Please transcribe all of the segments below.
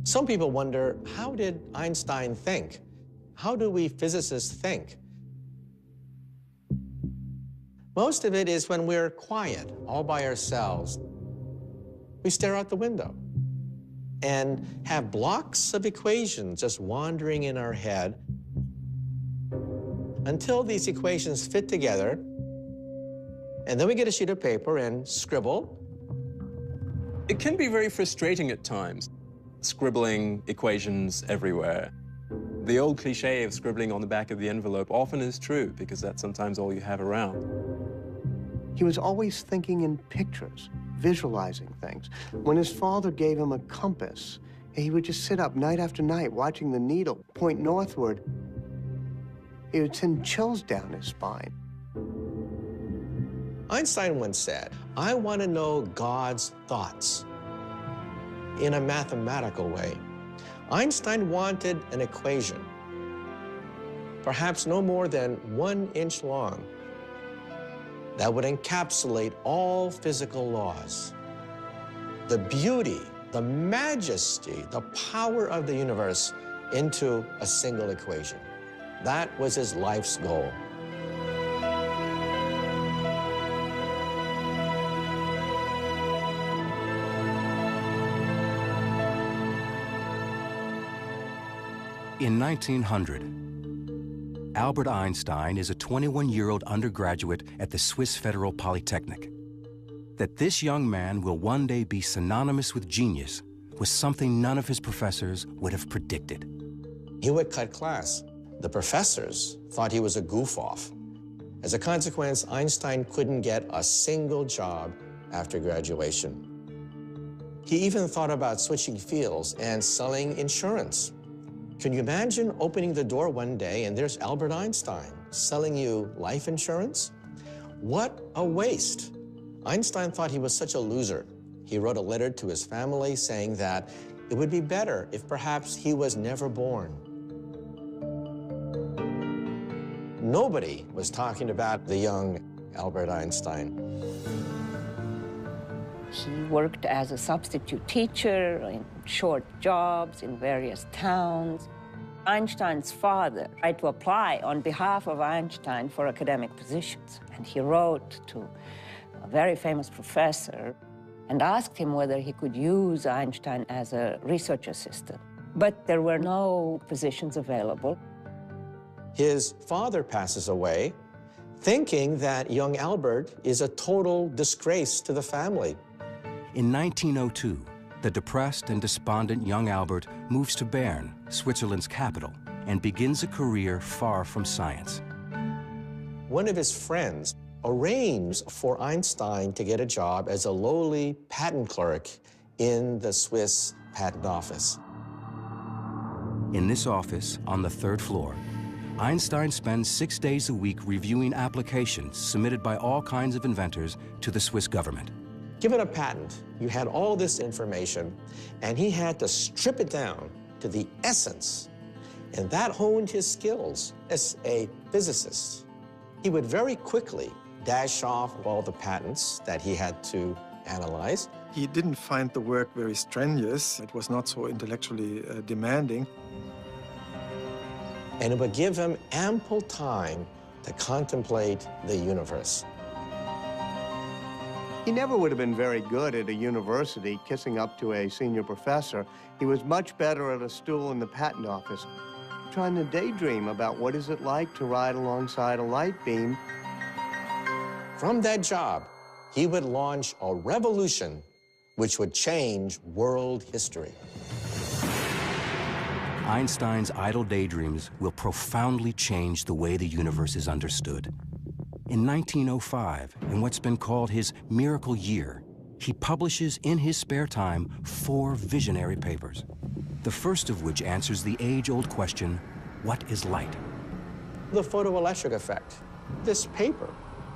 Some people wonder, how did Einstein think? How do we physicists think? Most of it is when we're quiet, all by ourselves. We stare out the window and have blocks of equations just wandering in our head until these equations fit together, and then we get a sheet of paper and scribble. It can be very frustrating at times, scribbling equations everywhere. The old cliche of scribbling on the back of the envelope often is true because that's sometimes all you have around. He was always thinking in pictures, visualizing things. When his father gave him a compass, he would just sit up night after night watching the needle point northward. It would send chills down his spine. Einstein once said, "I want to know God's thoughts in a mathematical way." Einstein wanted an equation, perhaps no more than 1 inch long, that would encapsulate all physical laws. The beauty, the majesty, the power of the universe into a single equation. That was his life's goal. In 1900, Albert Einstein is a 21-year-old undergraduate at the Swiss Federal Polytechnic. That this young man will one day be synonymous with genius was something none of his professors would have predicted. He would cut class. The professors thought he was a goof-off. As a consequence, Einstein couldn't get a single job after graduation. He even thought about switching fields and selling insurance. Can you imagine opening the door one day and there's Albert Einstein selling you life insurance? What a waste. Einstein thought he was such a loser. He wrote a letter to his family saying that it would be better if perhaps he was never born. Nobody was talking about the young Albert Einstein. He worked as a substitute teacher in short jobs in various towns. Einstein's father tried to apply on behalf of Einstein for academic positions, and he wrote to a very famous professor and asked him whether he could use Einstein as a research assistant. But there were no positions available. His father passes away, thinking that young Albert is a total disgrace to the family. In 1902, the depressed and despondent young Albert moves to Bern, Switzerland's capital, and begins a career far from science. One of his friends arranged for Einstein to get a job as a lowly patent clerk in the Swiss patent office. In this office, on the 3rd floor, Einstein spends 6 days a week reviewing applications submitted by all kinds of inventors to the Swiss government. Given a patent, you had all this information, and he had to strip it down to the essence, and that honed his skills as a physicist. He would very quickly dash off all the patents that he had to analyze. He didn't find the work very strenuous. It was not so intellectually demanding. And it would give him ample time to contemplate the universe. He never would have been very good at a university kissing up to a senior professor. He was much better at a stool in the patent office, trying to daydream about what is it like to ride alongside a light beam. From that job, he would launch a revolution which would change world history. Einstein's idle daydreams will profoundly change the way the universe is understood. In 1905, in what's been called his miracle year, he publishes in his spare time 4 visionary papers, the first of which answers the age-old question, what is light? The photoelectric effect. This paper,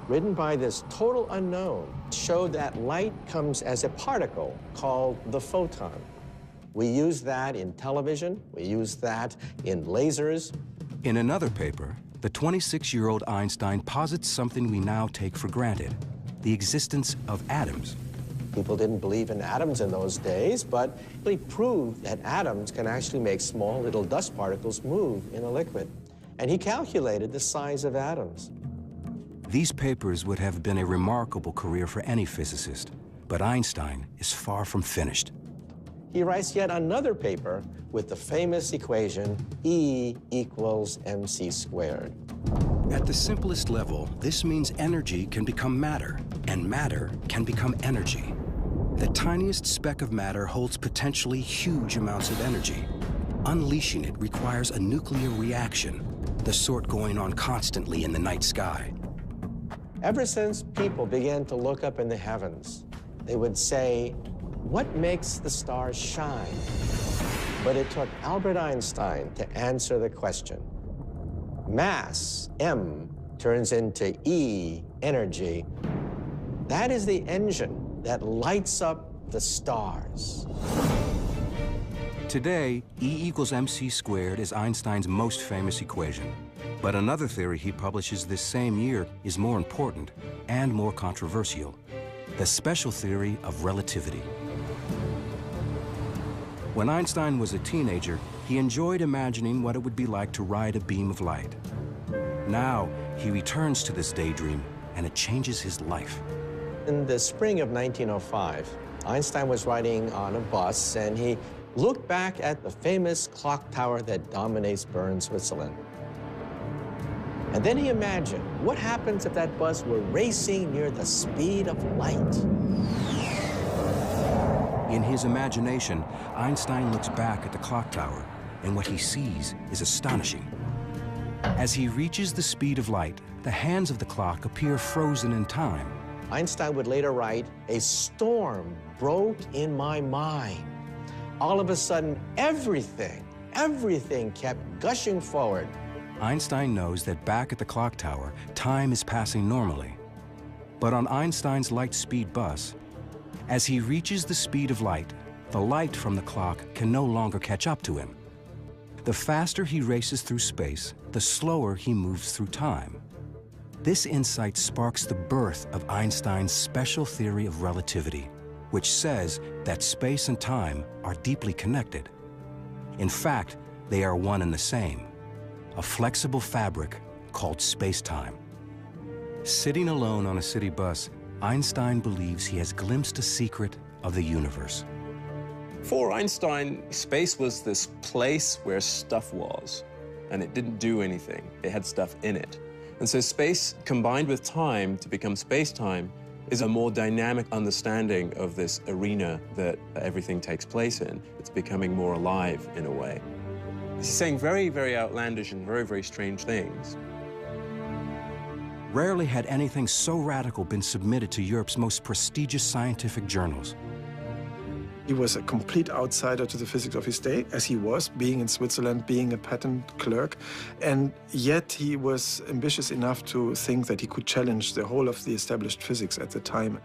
written by this total unknown, showed that light comes as a particle called the photon. We use that in television, we use that in lasers. In another paper, the 26-year-old Einstein posits something we now take for granted, the existence of atoms. People didn't believe in atoms in those days, but he proved that atoms can actually make small little dust particles move in a liquid. And he calculated the size of atoms. These papers would have been a remarkable career for any physicist, but Einstein is far from finished. He writes yet another paper with the famous equation E equals mc squared. At the simplest level, this means energy can become matter, and matter can become energy. The tiniest speck of matter holds potentially huge amounts of energy. Unleashing it requires a nuclear reaction, the sort going on constantly in the night sky. Ever since people began to look up in the heavens, they would say, what makes the stars shine? But it took Albert Einstein to answer the question. Mass, M, turns into E, energy. That is the engine that lights up the stars. Today, E equals mc squared is Einstein's most famous equation. But another theory he publishes this same year is more important and more controversial: the special theory of relativity. When Einstein was a teenager, he enjoyed imagining what it would be like to ride a beam of light. Now, he returns to this daydream, and it changes his life. In the spring of 1905, Einstein was riding on a bus, and he looked back at the famous clock tower that dominates Bern, Switzerland. And then he imagined, what happens if that bus were racing near the speed of light? In his imagination, Einstein looks back at the clock tower, and what he sees is astonishing. As he reaches the speed of light, the hands of the clock appear frozen in time. Einstein would later write, a storm broke in my mind. All of a sudden, everything kept gushing forward. Einstein knows that back at the clock tower, time is passing normally. But on Einstein's light-speed bus, as he reaches the speed of light, the light from the clock can no longer catch up to him. The faster he races through space, the slower he moves through time. This insight sparks the birth of Einstein's special theory of relativity, which says that space and time are deeply connected. In fact, they are one and the same, a flexible fabric called space-time. Sitting alone on a city bus, Einstein believes he has glimpsed a secret of the universe. For Einstein, space was this place where stuff was, and it didn't do anything. It had stuff in it. And so space combined with time to become space-time is a more dynamic understanding of this arena that everything takes place in. It's becoming more alive in a way. He's saying very, very outlandish and very, very strange things. Rarely had anything so radical been submitted to Europe's most prestigious scientific journals. He was a complete outsider to the physics of his day, as he was, being in Switzerland, being a patent clerk. And yet he was ambitious enough to think that he could challenge the whole of the established physics at the time.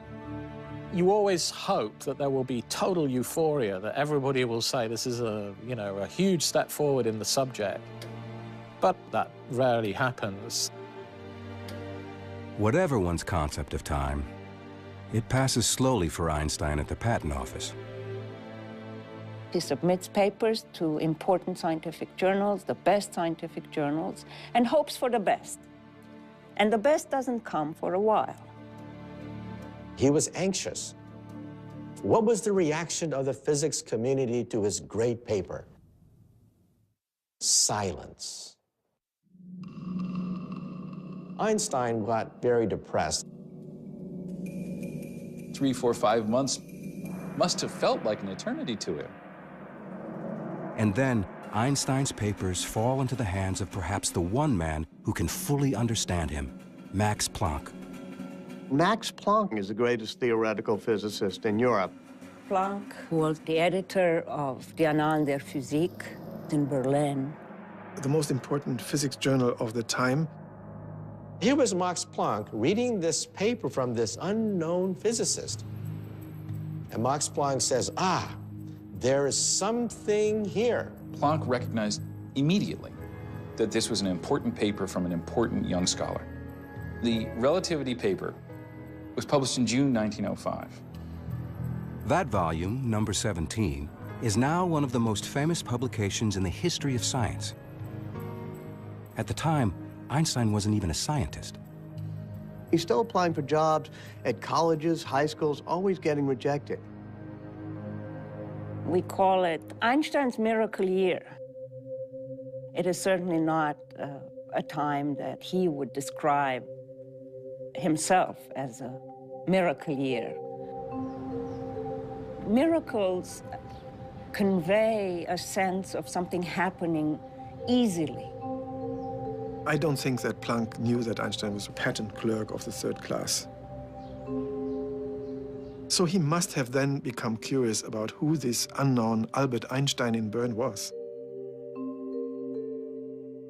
You always hope that there will be total euphoria, that everybody will say this is a huge step forward in the subject. But that rarely happens. Whatever one's concept of time, it passes slowly for Einstein at the patent office. He submits papers to important scientific journals, the best scientific journals, and hopes for the best. And the best doesn't come for a while. He was anxious. What was the reaction of the physics community to his great paper? Silence. Einstein got very depressed. 3, 4, 5 months must have felt like an eternity to him. And then Einstein's papers fall into the hands of perhaps the one man who can fully understand him, Max Planck. Max Planck is the greatest theoretical physicist in Europe. Planck was the editor of Die Annalen der Physik in Berlin. The most important physics journal of the time. Here was Max Planck reading this paper from this unknown physicist. And Max Planck says, there is something here. Planck recognized immediately that this was an important paper from an important young scholar. The relativity paper was published in June 1905. That volume, number 17, is now one of the most famous publications in the history of science. At the time, Einstein wasn't even a scientist. He's still applying for jobs at colleges, high schools, always getting rejected. We call it Einstein's miracle year. It is certainly not a time that he would describe himself as a miracle year. Miracles convey a sense of something happening easily. I don't think that Planck knew that Einstein was a patent clerk of the third class. So he must have then become curious about who this unknown Albert Einstein in Bern was.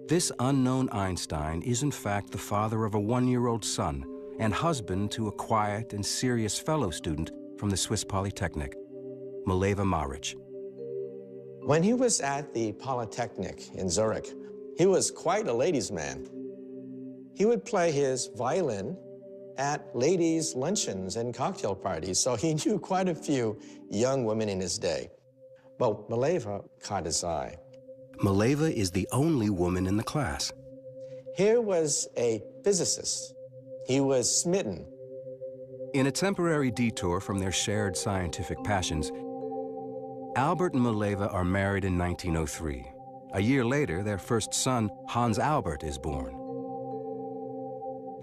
This unknown Einstein is in fact the father of a 1-year-old son and husband to a quiet and serious fellow student from the Swiss Polytechnic, Mileva Maric. When he was at the Polytechnic in Zurich, he was quite a ladies' man. He would play his violin at ladies' luncheons and cocktail parties, so he knew quite a few young women in his day. But Mileva caught his eye. Mileva is the only woman in the class. Here was a physicist. He was smitten. In a temporary detour from their shared scientific passions, Albert and Mileva are married in 1903. A year later, their first son, Hans Albert, is born.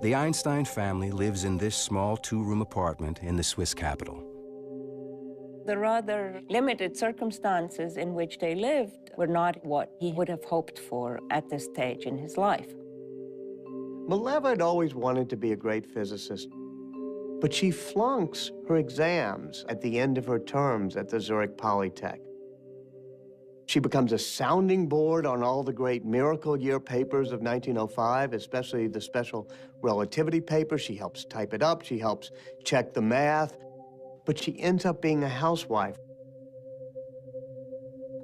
The Einstein family lives in this small 2-room apartment in the Swiss capital. The rather limited circumstances in which they lived were not what he would have hoped for at this stage in his life. Mileva had always wanted to be a great physicist, but she flunks her exams at the end of her terms at the Zurich Polytech. She becomes a sounding board on all the great miracle year papers of 1905, especially the special relativity paper. She helps type it up, she helps check the math, but she ends up being a housewife.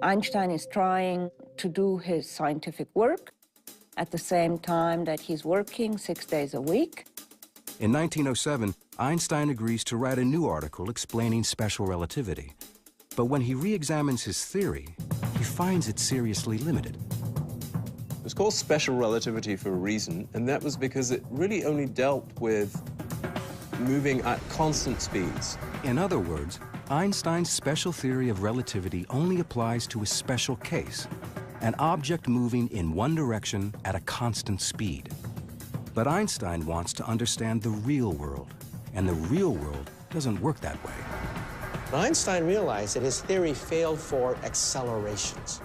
Einstein is trying to do his scientific work at the same time that he's working 6 days a week. In 1907, Einstein agrees to write a new article explaining special relativity. But when he re-examines his theory, he finds it seriously limited. It was called special relativity for a reason, and that was because it really only dealt with moving at constant speeds. In other words, Einstein's special theory of relativity only applies to a special case, an object moving in one direction at a constant speed. But Einstein wants to understand the real world, and the real world doesn't work that way. Einstein realized that his theory failed for accelerations.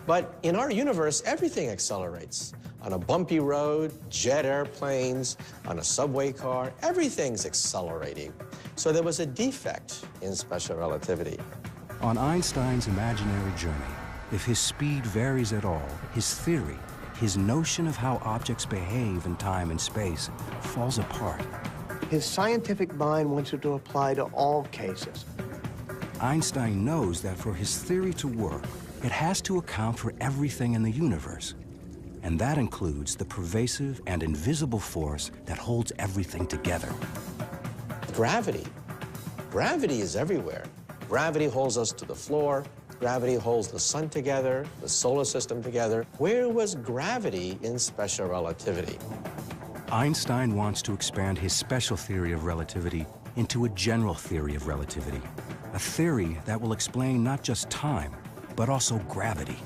But in our universe, everything accelerates. On a bumpy road, jet airplanes, on a subway car, everything's accelerating. So there was a defect in special relativity. On Einstein's imaginary journey, if his speed varies at all, his theory, his notion of how objects behave in time and space, falls apart. His scientific mind wants it to apply to all cases. Einstein knows that for his theory to work, it has to account for everything in the universe. And that includes the pervasive and invisible force that holds everything together. Gravity. Gravity is everywhere. Gravity holds us to the floor. Gravity holds the sun together, the solar system together. Where was gravity in special relativity? Einstein wants to expand his special theory of relativity into a general theory of relativity, a theory that will explain not just time, but also gravity.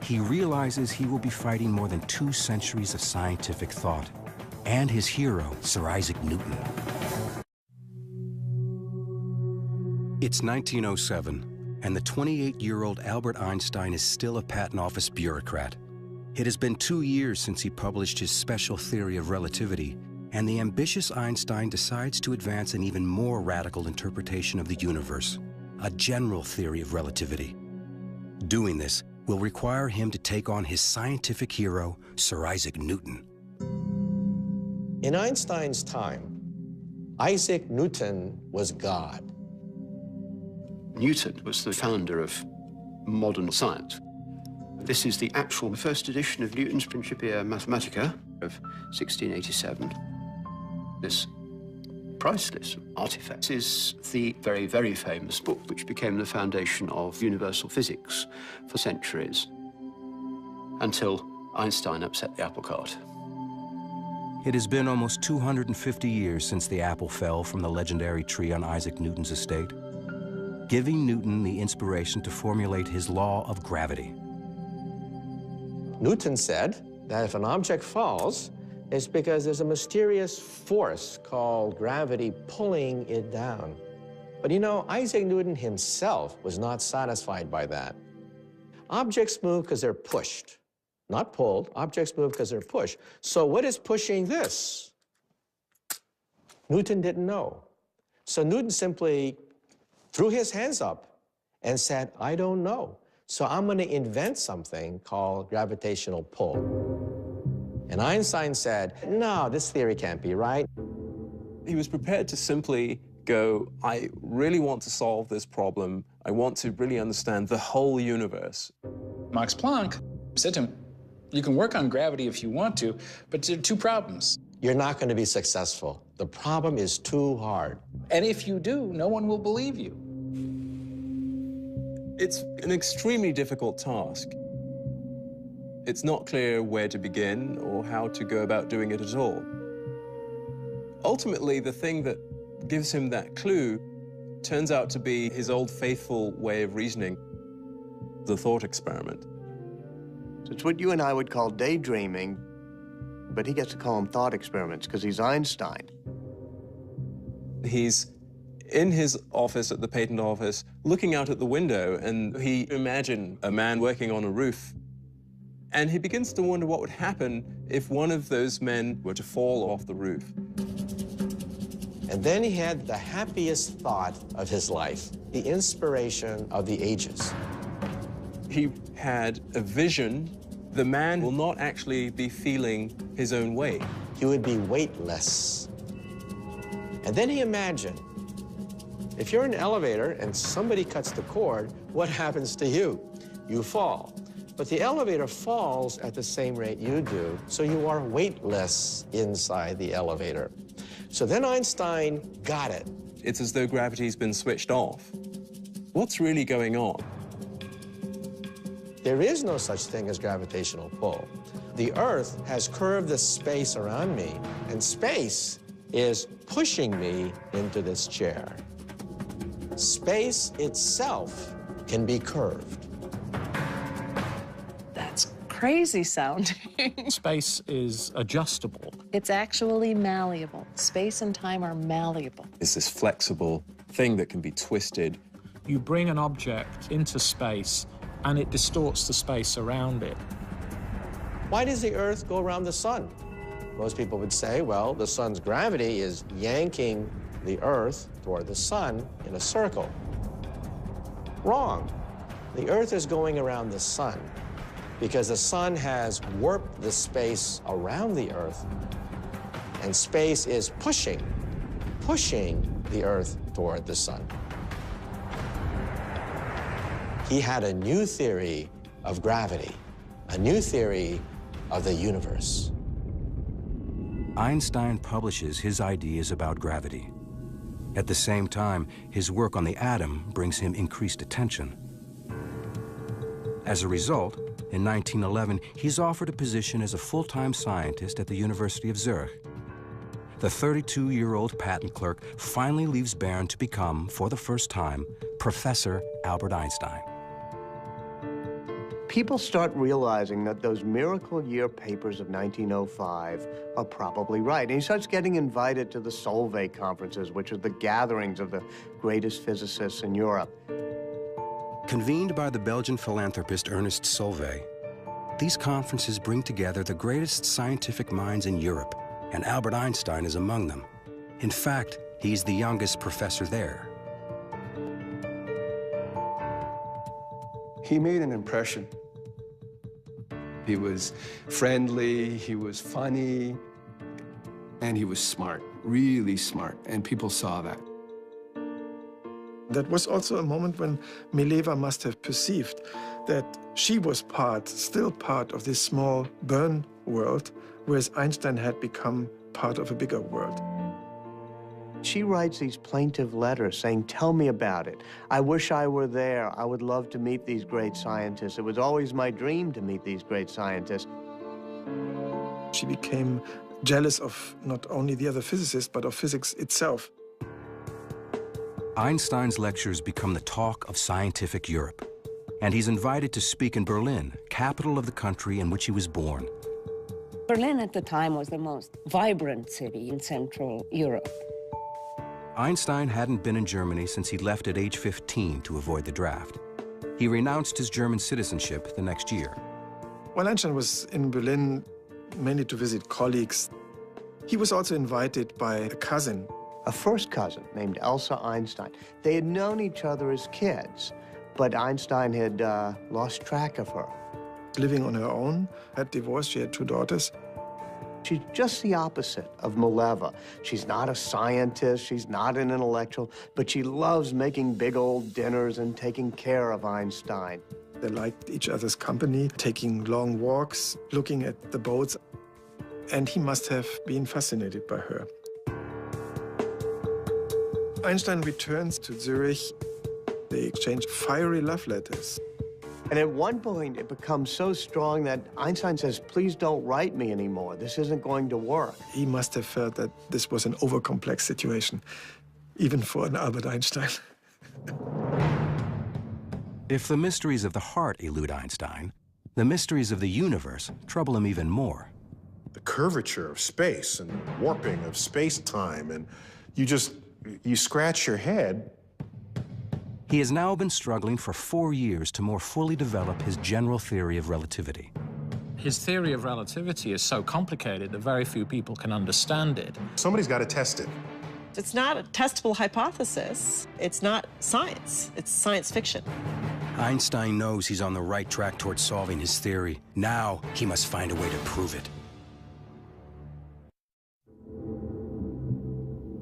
He realizes he will be fighting more than 2 centuries of scientific thought, and his hero, Sir Isaac Newton. It's 1907, and the 28-year-old Albert Einstein is still a patent office bureaucrat. It has been 2 years since he published his special theory of relativity, and the ambitious Einstein decides to advance an even more radical interpretation of the universe, a general theory of relativity. Doing this will require him to take on his scientific hero, Sir Isaac Newton. In Einstein's time, Isaac Newton was God. Newton was the founder of modern science. This is the actual first edition of Newton's Principia Mathematica of 1687. This priceless artifacts is the very, very famous book which became the foundation of universal physics for centuries, until Einstein upset the apple cart. It has been almost 250 years since the apple fell from the legendary tree on Isaac Newton's estate, giving Newton the inspiration to formulate his law of gravity. Newton said that if an object falls, it's because there's a mysterious force called gravity pulling it down. But you know, Isaac Newton himself was not satisfied by that. Objects move because they're pushed, not pulled. Objects move because they're pushed. So what is pushing this? Newton didn't know. So Newton simply threw his hands up and said, I don't know. So I'm going to invent something called gravitational pull. And Einstein said, no, this theory can't be right. He was prepared to simply go, I really want to solve this problem. I want to really understand the whole universe. Max Planck said to him, you can work on gravity if you want to, but there are two problems. You're not going to be successful. The problem is too hard. And if you do, no one will believe you. It's an extremely difficult task. It's not clear where to begin or how to go about doing it at all. Ultimately, the thing that gives him that clue turns out to be his old faithful way of reasoning, the thought experiment. So it's what you and I would call daydreaming, but he gets to call them thought experiments because he's Einstein. He's in his office at the patent office, looking out at the window, and he imagined a man working on a roof. And he begins to wonder what would happen if one of those men were to fall off the roof. And then he had the happiest thought of his life, the inspiration of the ages. He had a vision. The man will not actually be feeling his own weight. He would be weightless. And then he imagined, if you're in an elevator and somebody cuts the cord, what happens to you? You fall. But the elevator falls at the same rate you do, so you are weightless inside the elevator. So then Einstein got it. It's as though gravity's been switched off. What's really going on? There is no such thing as gravitational pull. The Earth has curved the space around me, and space is pushing me into this chair. Space itself can be curved. That's crazy sounding. Space is adjustable. It's actually malleable. Space and time are malleable. It's this flexible thing that can be twisted. You bring an object into space, and it distorts the space around it. Why does the Earth go around the sun? Most people would say, well, the sun's gravity is yanking the Earth toward the sun in a circle. Wrong. The Earth is going around the sun because the sun has warped the space around the Earth, and space is pushing the Earth toward the sun. He had a new theory of gravity, a new theory of the universe. Einstein publishes his ideas about gravity. At the same time, his work on the atom brings him increased attention. As a result, in 1911, he's offered a position as a full-time scientist at the University of Zurich. The 32-year-old patent clerk finally leaves Bern to become, for the first time, Professor Albert Einstein. People start realizing that those miracle year papers of 1905 are probably right. And he starts getting invited to the Solvay conferences, which are the gatherings of the greatest physicists in Europe. Convened by the Belgian philanthropist Ernest Solvay, these conferences bring together the greatest scientific minds in Europe, and Albert Einstein is among them. In fact, he's the youngest professor there. He made an impression. He was friendly, he was funny, and he was smart, really smart, and people saw that. That was also a moment when Mileva must have perceived that she was still part of this small Bern world, whereas Einstein had become part of a bigger world. She writes these plaintive letters saying, tell me about it. I wish I were there. I would love to meet these great scientists. It was always my dream to meet these great scientists. She became jealous of not only the other physicists, but of physics itself. Einstein's lectures become the talk of scientific Europe, and he's invited to speak in Berlin, capital of the country in which he was born. Berlin at the time was the most vibrant city in Central Europe. Einstein hadn't been in Germany since he left at age 15 to avoid the draft. He renounced his German citizenship the next year. While Einstein was in Berlin, mainly to visit colleagues, he was also invited by a cousin. A first cousin named Elsa Einstein. They had known each other as kids, but Einstein had lost track of her. Living on her own, had divorced, she had 2 daughters. She's just the opposite of Mileva. She's not a scientist, she's not an intellectual, but she loves making big old dinners and taking care of Einstein. They liked each other's company, taking long walks, looking at the boats, and he must have been fascinated by her. Einstein returns to Zurich. They exchange fiery love letters. And at one point, it becomes so strong that Einstein says, please don't write me anymore. This isn't going to work. He must have felt that this was an overcomplex situation, even for an Albert Einstein. If the mysteries of the heart elude Einstein, the mysteries of the universe trouble him even more. The curvature of space and warping of space-time, and you scratch your head. He has now been struggling for 4 years to more fully develop his general theory of relativity. His theory of relativity is so complicated that very few people can understand it. Somebody's got to test it. It's not a testable hypothesis. It's not science. It's science fiction. Einstein knows he's on the right track towards solving his theory. Now he must find a way to prove it.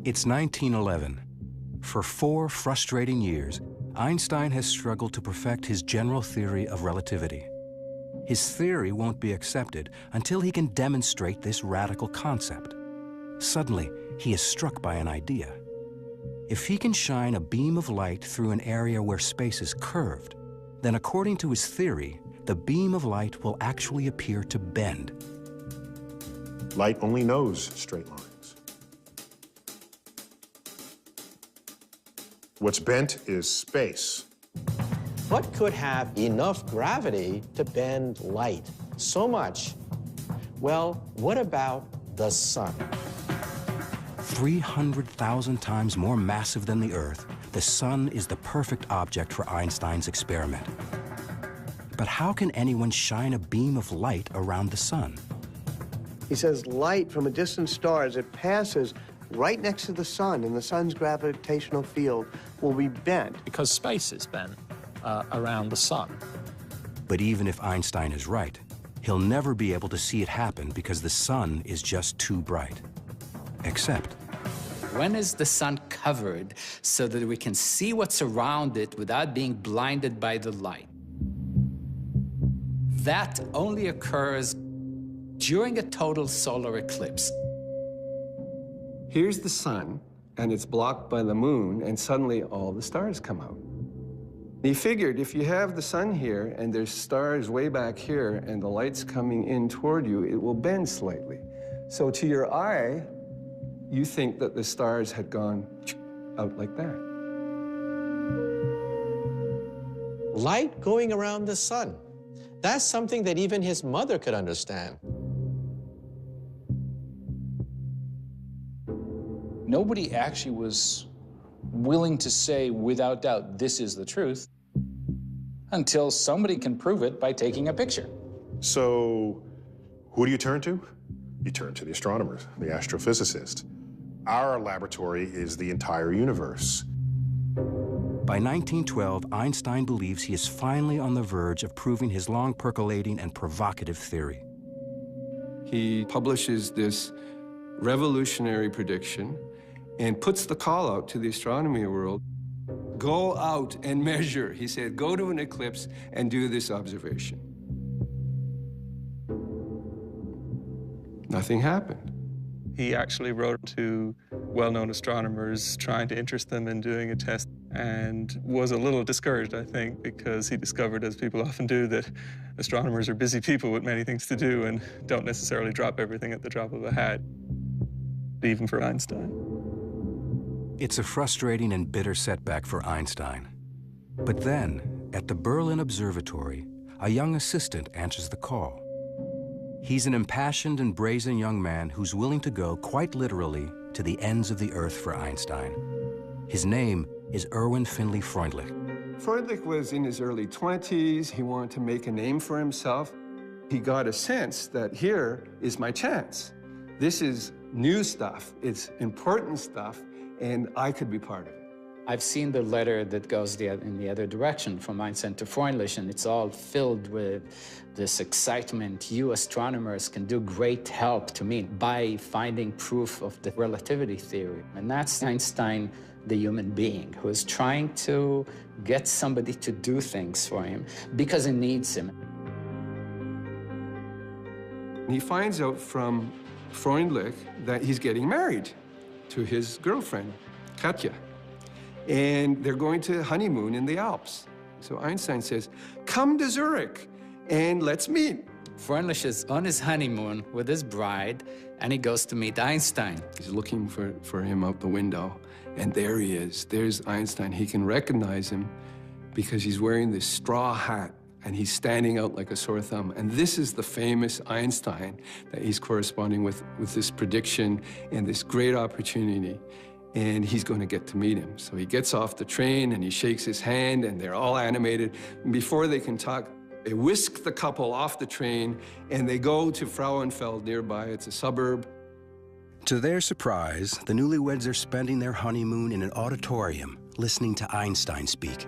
It's 1911. For 4 frustrating years, Einstein has struggled to perfect his general theory of relativity. His theory won't be accepted until he can demonstrate this radical concept. Suddenly, he is struck by an idea. If he can shine a beam of light through an area where space is curved, then according to his theory, the beam of light will actually appear to bend. Light only knows straight lines. What's bent is space. What could have enough gravity to bend light so much? Well, what about the sun? 300,000 times more massive than the Earth, the sun is the perfect object for Einstein's experiment. But how can anyone shine a beam of light around the sun? He says light from a distant star, as it passes right next to the sun in the sun's gravitational field, will be bent. Because space is bent around the sun. But even if Einstein is right, he'll never be able to see it happen because the sun is just too bright. Except, when is the sun covered so that we can see what's around it without being blinded by the light? That only occurs during a total solar eclipse. Here's the sun, and it's blocked by the moon, and suddenly all the stars come out. He figured if you have the sun here, and there's stars way back here, and the light's coming in toward you, it will bend slightly. So to your eye, you think that the stars had gone out like that. Light going around the sun. That's something that even his mother could understand. Nobody actually was willing to say without doubt, this is the truth, until somebody can prove it by taking a picture. So who do you turn to? You turn to the astronomers, the astrophysicists. Our laboratory is the entire universe. By 1912, Einstein believes he is finally on the verge of proving his long percolating and provocative theory. He publishes this revolutionary prediction and puts the call out to the astronomy world. Go out and measure. He said, go to an eclipse and do this observation. Nothing happened. He actually wrote to well-known astronomers trying to interest them in doing a test, and was a little discouraged, I think, because he discovered, as people often do, that astronomers are busy people with many things to do and don't necessarily drop everything at the drop of a hat, even for Einstein. It's a frustrating and bitter setback for Einstein. But then, at the Berlin Observatory, a young assistant answers the call. He's an impassioned and brazen young man who's willing to go, quite literally, to the ends of the earth for Einstein. His name is Erwin Finley Freundlich. Freundlich was in his early 20s. He wanted to make a name for himself. He got a sense that here is my chance. This is new stuff. It's important stuff, and I could be part of it. I've seen the letter that goes in the other direction from Einstein to Freundlich, and it's all filled with this excitement. You astronomers can do great help to me by finding proof of the relativity theory. And that's Einstein, the human being, who is trying to get somebody to do things for him because he needs him. He finds out from Freundlich that he's getting married to his girlfriend, Katja. And they're going to honeymoon in the Alps. So Einstein says, come to Zurich and let's meet. Freundlich is on his honeymoon with his bride, and he goes to meet Einstein. He's looking for him out the window, and there he is. There's Einstein. He can recognize him because he's wearing this straw hat, and he's standing out like a sore thumb. And this is the famous Einstein that he's corresponding with this prediction and this great opportunity. And he's going to get to meet him. So he gets off the train and he shakes his hand and they're all animated. And before they can talk, they whisk the couple off the train and they go to Frauenfeld nearby. It's a suburb. To their surprise, the newlyweds are spending their honeymoon in an auditorium, listening to Einstein speak.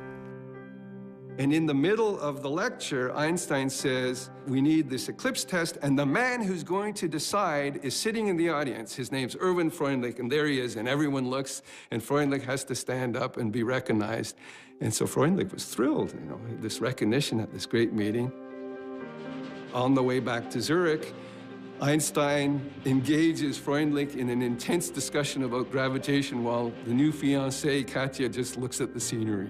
And in the middle of the lecture, Einstein says, we need this eclipse test, and the man who's going to decide is sitting in the audience. His name's Erwin Freundlich, and there he is, and everyone looks, and Freundlich has to stand up and be recognized. And so Freundlich was thrilled, this recognition at this great meeting. On the way back to Zurich, Einstein engages Freundlich in an intense discussion about gravitation while the new fiancée, Katja, just looks at the scenery.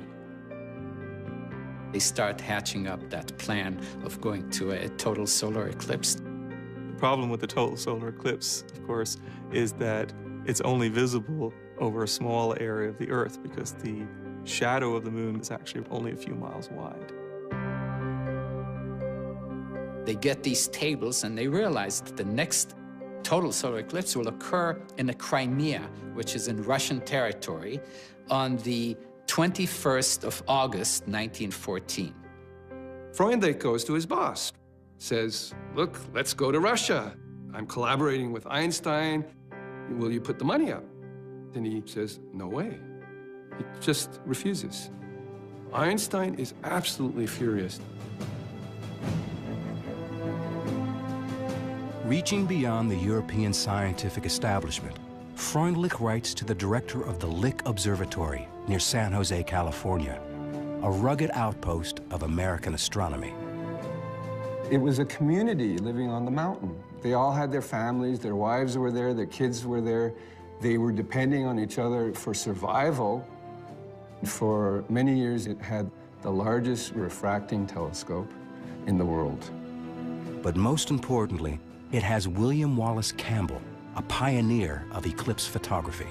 They start hatching up that plan of going to a total solar eclipse. The problem with the total solar eclipse, of course, is that it's only visible over a small area of the Earth because the shadow of the moon is actually only a few miles wide. They get these tables and they realize that the next total solar eclipse will occur in the Crimea, which is in Russian territory, on the 21st of August, 1914. Freundlich goes to his boss, says, look, let's go to Russia. I'm collaborating with Einstein. Will you put the money up? And he says, no way. He just refuses. Einstein is absolutely furious. Reaching beyond the European scientific establishment, Freundlich writes to the director of the Lick Observatory near San Jose, California, a rugged outpost of American astronomy. It was a community living on the mountain. They all had their families, their wives were there, their kids were there. They were depending on each other for survival. For many years, it had the largest refracting telescope in the world. But most importantly, it has William Wallace Campbell, a pioneer of eclipse photography.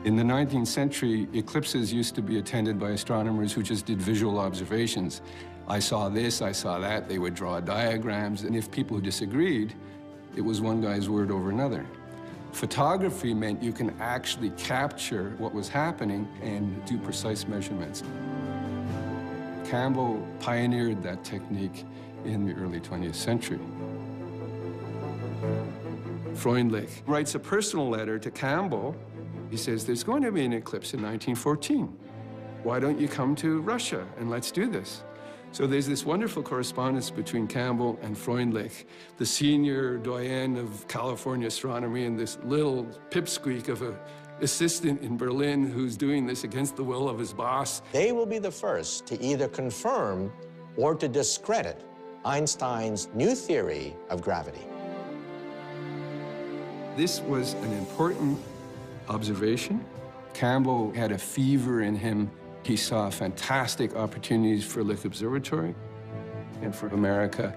In the 19th century, eclipses used to be attended by astronomers who just did visual observations. I saw this, I saw that. They would draw diagrams, and if people disagreed, it was one guy's word over another. Photography meant you can actually capture what was happening and do precise measurements. Campbell pioneered that technique in the early 20th century. Freundlich writes a personal letter to Campbell. He says, there's going to be an eclipse in 1914. Why don't you come to Russia and let's do this? So there's this wonderful correspondence between Campbell and Freundlich, the senior doyen of California astronomy and this little pipsqueak of an assistant in Berlin who's doing this against the will of his boss. They will be the first to either confirm or to discredit Einstein's new theory of gravity. This was an important observation. Campbell had a fever in him. He saw fantastic opportunities for Lick Observatory and for America.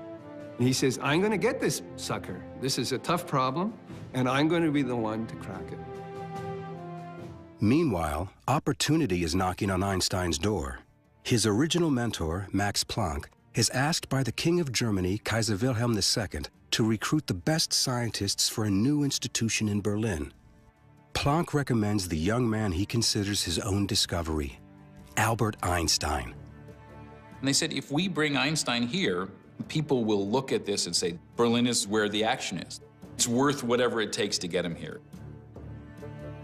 And he says, I'm going to get this sucker. This is a tough problem, and I'm going to be the one to crack it. Meanwhile, opportunity is knocking on Einstein's door. His original mentor, Max Planck, is asked by the King of Germany, Kaiser Wilhelm II, to recruit the best scientists for a new institution in Berlin. Planck recommends the young man he considers his own discovery, Albert Einstein. And they said, if we bring Einstein here, people will look at this and say, Berlin is where the action is. It's worth whatever it takes to get him here.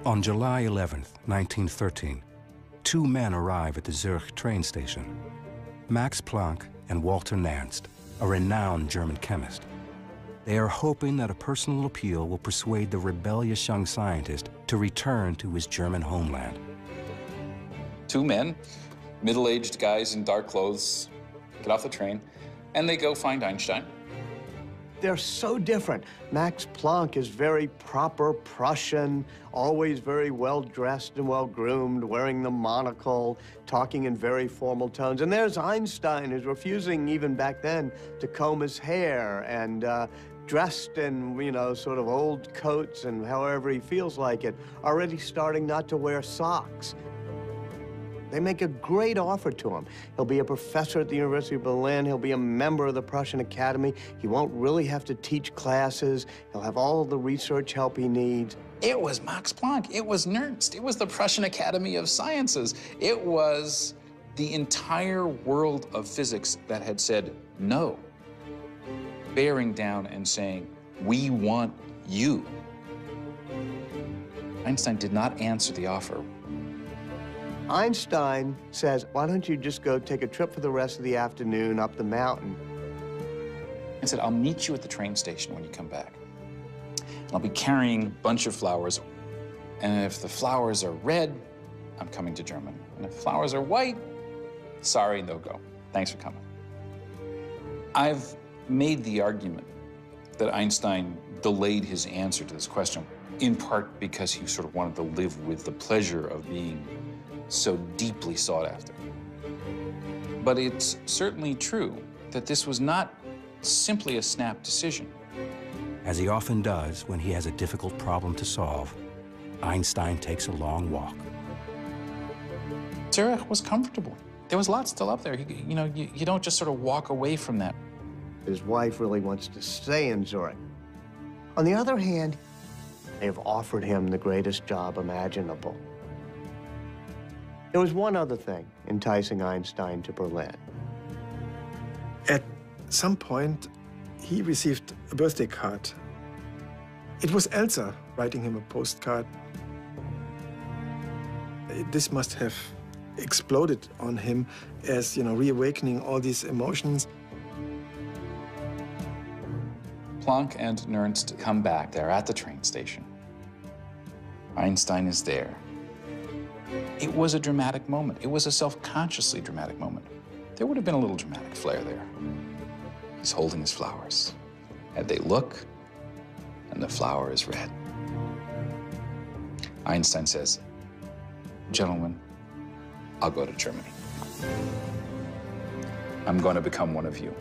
On July 11th, 1913, two men arrive at the Zurich train station, Max Planck and Walter Nernst, a renowned German chemist. They are hoping that a personal appeal will persuade the rebellious young scientist to return to his German homeland. Two men, middle-aged guys in dark clothes, get off the train, and they go find Einstein. They're so different. Max Planck is very proper Prussian, always very well-dressed and well-groomed, wearing the monocle, talking in very formal tones. And there's Einstein, who's refusing, even back then, to comb his hair and dressed in, you know, sort of old coats and however he feels like it, already starting not to wear socks. They make a great offer to him. He'll be a professor at the University of Berlin. He'll be a member of the Prussian Academy. He won't really have to teach classes. He'll have all of the research help he needs. It was Max Planck. It was Nernst. It was the Prussian Academy of Sciences. It was the entire world of physics that had said no, bearing down and saying, we want you. Einstein did not answer the offer. Einstein says, why don't you just go take a trip for the rest of the afternoon up the mountain? I said, I'll meet you at the train station when you come back. I'll be carrying a bunch of flowers. And if the flowers are red, I'm coming to Germany. And if flowers are white, sorry, no go. Thanks for coming. I've made the argument that Einstein delayed his answer to this question, in part because he sort of wanted to live with the pleasure of being so deeply sought after. But it's certainly true that this was not simply a snap decision. As he often does when he has a difficult problem to solve, Einstein takes a long walk. Zurich was comfortable. There was lots still up there. You don't just sort of walk away from that. His wife really wants to stay in Zurich. On the other hand, they've offered him the greatest job imaginable. There was one other thing enticing Einstein to Berlin. At some point, he received a birthday card. It was Elsa writing him a postcard. This must have exploded on him as, reawakening all these emotions. Planck and Nernst come back. They're at the train station. Einstein is there. It was a dramatic moment. It was a self-consciously dramatic moment. There would have been a little dramatic flair there. He's holding his flowers. And they look, and the flower is red. Einstein says, gentlemen, I'll go to Germany. I'm going to become one of you.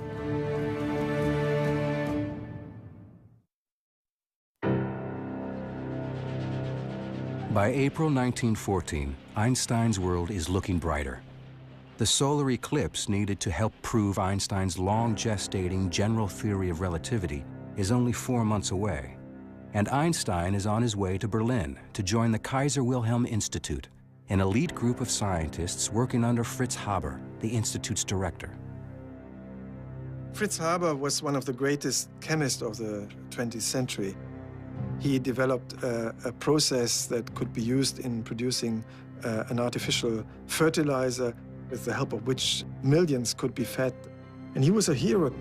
By April 1914, Einstein's world is looking brighter. The solar eclipse needed to help prove Einstein's long-gestating general theory of relativity is only 4 months away. And Einstein is on his way to Berlin to join the Kaiser Wilhelm Institute, an elite group of scientists working under Fritz Haber, the institute's director. Fritz Haber was one of the greatest chemists of the 20th century. He developed a process that could be used in producing an artificial fertilizer with the help of which millions could be fed. And he was a hero.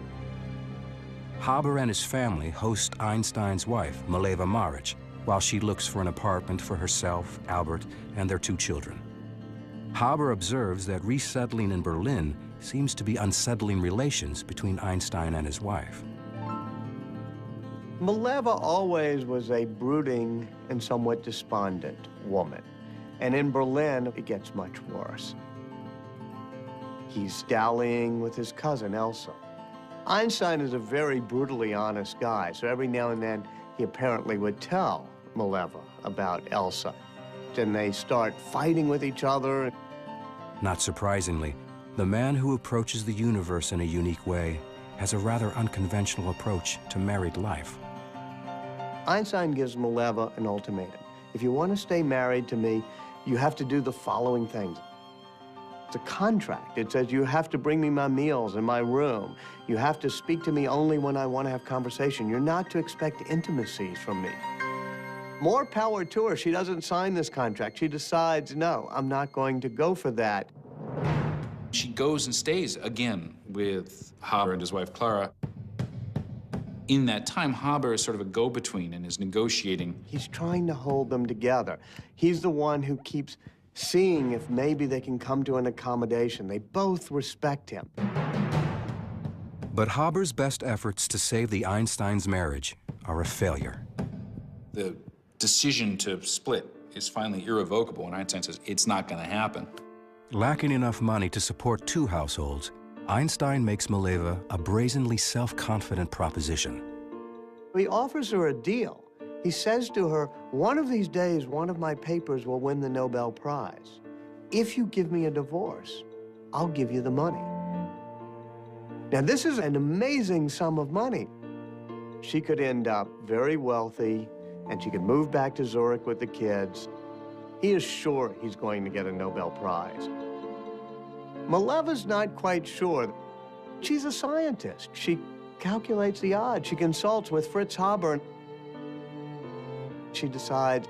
Haber and his family host Einstein's wife, Mileva Maric, while she looks for an apartment for herself, Albert, and their 2 children. Haber observes that resettling in Berlin seems to be unsettling relations between Einstein and his wife. Mileva always was a brooding and somewhat despondent woman. And in Berlin, it gets much worse. He's dallying with his cousin, Elsa. Einstein is a very brutally honest guy, so every now and then he apparently would tell Mileva about Elsa. And they start fighting with each other. Not surprisingly, the man who approaches the universe in a unique way has a rather unconventional approach to married life. Einstein gives Mileva an ultimatum. If you want to stay married to me, you have to do the following things. It's a contract. It says you have to bring me my meals in my room. You have to speak to me only when I want to have conversation. You're not to expect intimacies from me. More power to her. She doesn't sign this contract. She decides, no, I'm not going to go for that. She goes and stays again with Haber and his wife, Clara. In that time, Haber is sort of a go-between and is negotiating. He's trying to hold them together. He's the one who keeps seeing if maybe they can come to an accommodation. They both respect him. But Haber's best efforts to save the Einsteins' marriage are a failure. The decision to split is finally irrevocable, and Einstein says it's not going to happen. Lacking enough money to support two households, Einstein makes Mileva a brazenly self-confident proposition. He offers her a deal. He says to her, one of these days, one of my papers will win the Nobel Prize. If you give me a divorce, I'll give you the money. Now, this is an amazing sum of money. She could end up very wealthy, and she could move back to Zurich with the kids. He is sure he's going to get a Nobel Prize. Mileva's not quite sure. She's a scientist. She calculates the odds. She consults with Fritz Haber. She decides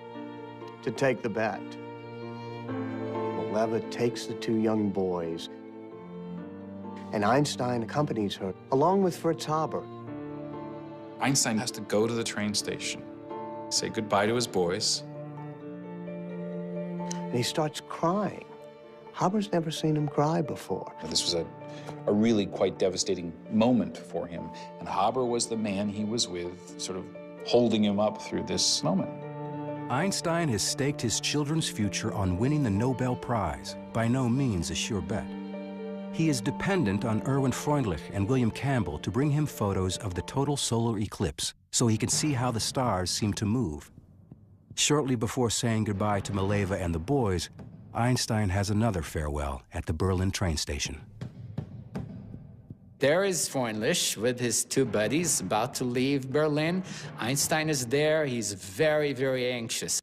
to take the bet. Mileva takes the two young boys, and Einstein accompanies her, along with Fritz Haber. Einstein has to go to the train station, say goodbye to his boys. And he starts crying. Haber's never seen him cry before. This was a really quite devastating moment for him, and Haber was the man he was with, sort of holding him up through this moment. Einstein has staked his children's future on winning the Nobel Prize, by no means a sure bet. He is dependent on Erwin Freundlich and William Campbell to bring him photos of the total solar eclipse so he can see how the stars seem to move. Shortly before saying goodbye to Mileva and the boys, Einstein has another farewell at the Berlin train station. There is Freundlich with his two buddies about to leave Berlin. Einstein is there. He's very, very anxious.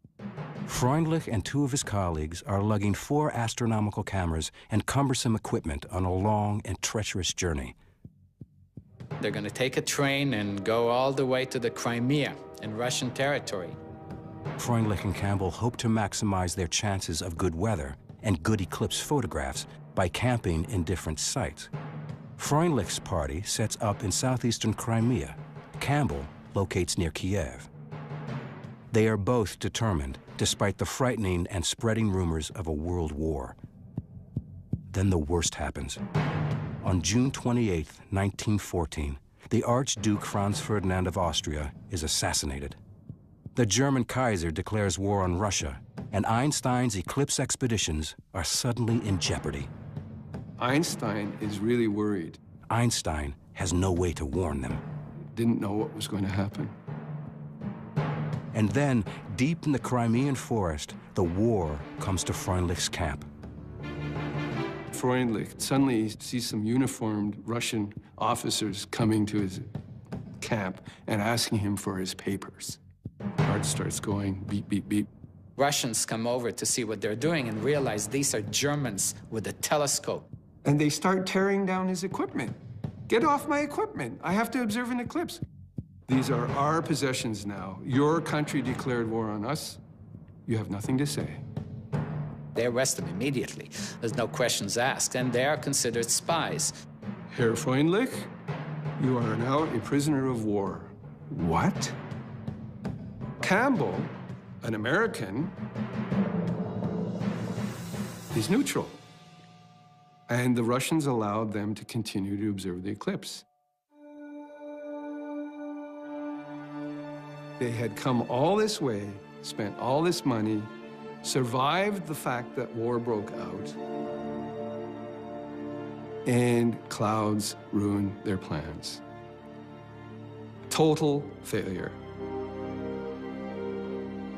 Freundlich and two of his colleagues are lugging 4 astronomical cameras and cumbersome equipment on a long and treacherous journey. They're going to take a train and go all the way to the Crimea in Russian territory. Freundlich and Campbell hope to maximize their chances of good weather and good eclipse photographs by camping in different sites. Freundlich's party sets up in southeastern Crimea. Campbell locates near Kiev. They are both determined, despite the frightening and spreading rumors of a world war. Then the worst happens. On June 28, 1914, the Archduke Franz Ferdinand of Austria is assassinated. The German Kaiser declares war on Russia, and Einstein's eclipse expeditions are suddenly in jeopardy. Einstein is really worried. Einstein has no way to warn them. Didn't know what was going to happen. And then, deep in the Crimean forest, the war comes to Freundlich's camp. Freundlich suddenly sees some uniformed Russian officers coming to his camp and asking him for his papers. Heart starts going beep, beep, beep. Russians come over to see what they're doing and realize these are Germans with a telescope. And they start tearing down his equipment. Get off my equipment. I have to observe an eclipse. These are our possessions now. Your country declared war on us. You have nothing to say. They arrest them immediately. There's no questions asked, and they are considered spies. Herr Freundlich, you are now a prisoner of war. What? Campbell, an American, is neutral. And the Russians allowed them to continue to observe the eclipse. They had come all this way, spent all this money, survived the fact that war broke out, and clouds ruined their plans. Total failure.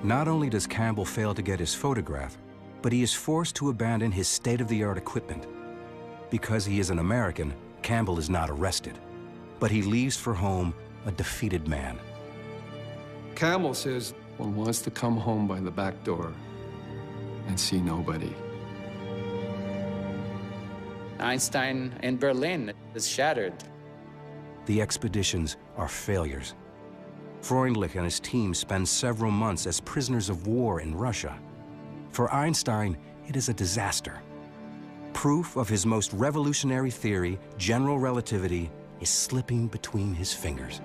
Not only does Campbell fail to get his photograph, but he is forced to abandon his state-of-the-art equipment. Because he is an American, Campbell is not arrested, but he leaves for home a defeated man. Campbell says one wants to come home by the back door and see nobody. Einstein in Berlin is shattered. The expeditions are failures. Freundlich and his team spend several months as prisoners of war in Russia. For Einstein, it is a disaster. Proof of his most revolutionary theory, general relativity, is slipping between his fingers.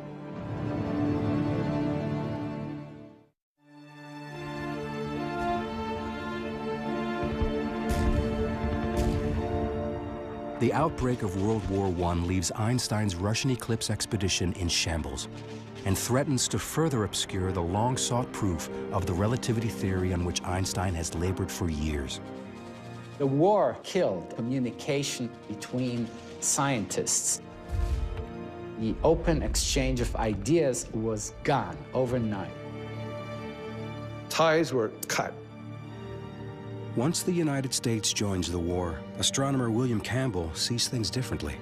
The outbreak of World War I leaves Einstein's Russian eclipse expedition in shambles and threatens to further obscure the long-sought proof of the relativity theory on which Einstein has labored for years. The war killed communication between scientists. The open exchange of ideas was gone overnight. Ties were cut. Once the United States joins the war, astronomer William Campbell sees things differently.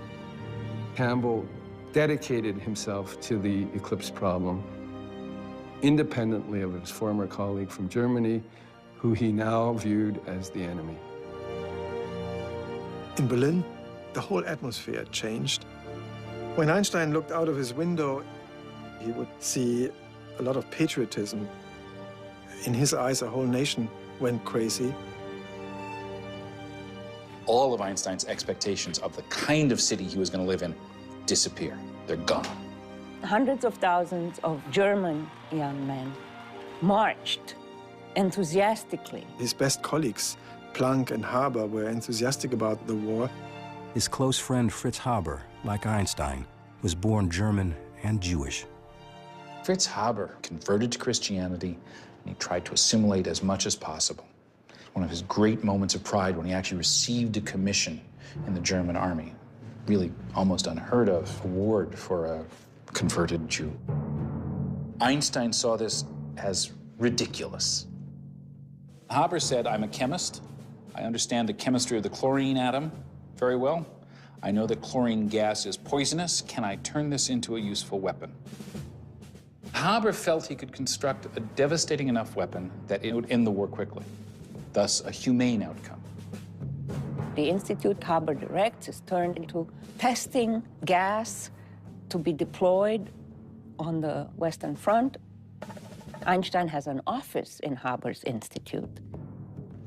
Campbell dedicated himself to the eclipse problem, independently of his former colleague from Germany, who he now viewed as the enemy. In Berlin, the whole atmosphere changed. When Einstein looked out of his window, he would see a lot of patriotism. In his eyes, a whole nation went crazy. All of Einstein's expectations of the kind of city he was going to live in disappear. They're gone. Hundreds of thousands of German young men marched enthusiastically. His best colleagues, Planck and Haber, were enthusiastic about the war. His close friend Fritz Haber, like Einstein, was born German and Jewish. Fritz Haber converted to Christianity, and he tried to assimilate as much as possible. One of his great moments of pride when he actually received a commission in the German army. Really almost unheard of award for a converted Jew. Einstein saw this as ridiculous. Haber said, I'm a chemist. I understand the chemistry of the chlorine atom very well. I know that chlorine gas is poisonous. Can I turn this into a useful weapon? Haber felt he could construct a devastating enough weapon that it would end the war quickly, thus a humane outcome. The institute Haber directs is turned into testing gas to be deployed on the Western Front. Einstein has an office in Haber's institute.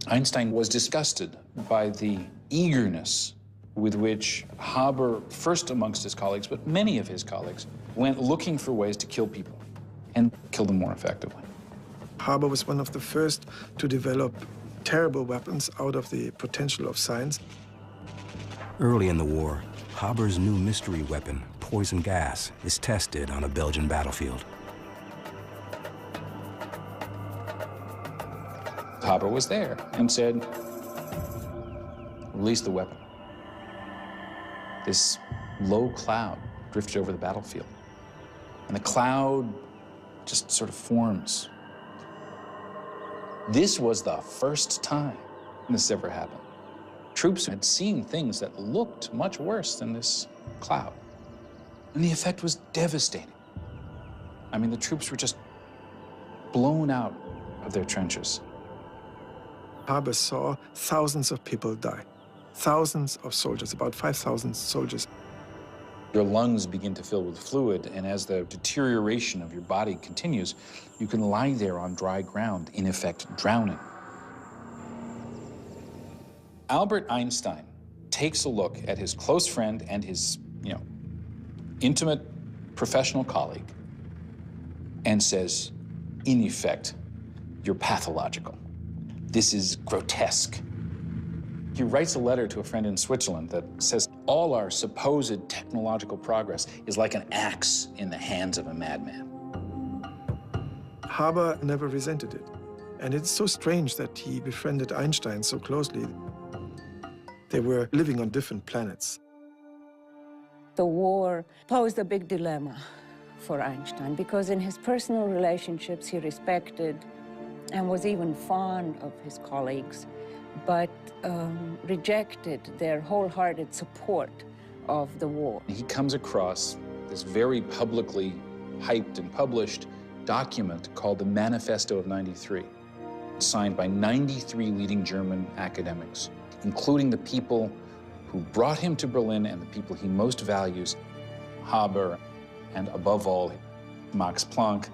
Einstein was disgusted by the eagerness with which Haber, first amongst his colleagues, but many of his colleagues, went looking for ways to kill people and kill them more effectively. Haber was one of the first to develop terrible weapons out of the potential of science. Early in the war, Haber's new mystery weapon, poison gas, is tested on a Belgian battlefield. Haber was there and said, release the weapon. This low cloud drifted over the battlefield, and the cloud just sort of forms. This was the first time this ever happened. Troops had seen things that looked much worse than this cloud, and the effect was devastating. I mean, the troops were just blown out of their trenches. Haber saw thousands of people die, thousands of soldiers, about 5,000 soldiers. Your lungs begin to fill with fluid, and as the deterioration of your body continues, you can lie there on dry ground, in effect drowning. Albert Einstein takes a look at his close friend and his, intimate professional colleague and says, in effect, you're pathological. This is grotesque. He writes a letter to a friend in Switzerland that says, all our supposed technological progress is like an axe in the hands of a madman. Haber never resented it. And it's so strange that he befriended Einstein so closely. They were living on different planets. The war posed a big dilemma for Einstein because in his personal relationships he respected and was even fond of his colleagues, but rejected their wholehearted support of the war. He comes across this very publicly hyped and published document called the Manifesto of '93, signed by 93 leading German academics, including the people who brought him to Berlin and the people he most values, Haber, and above all, Max Planck.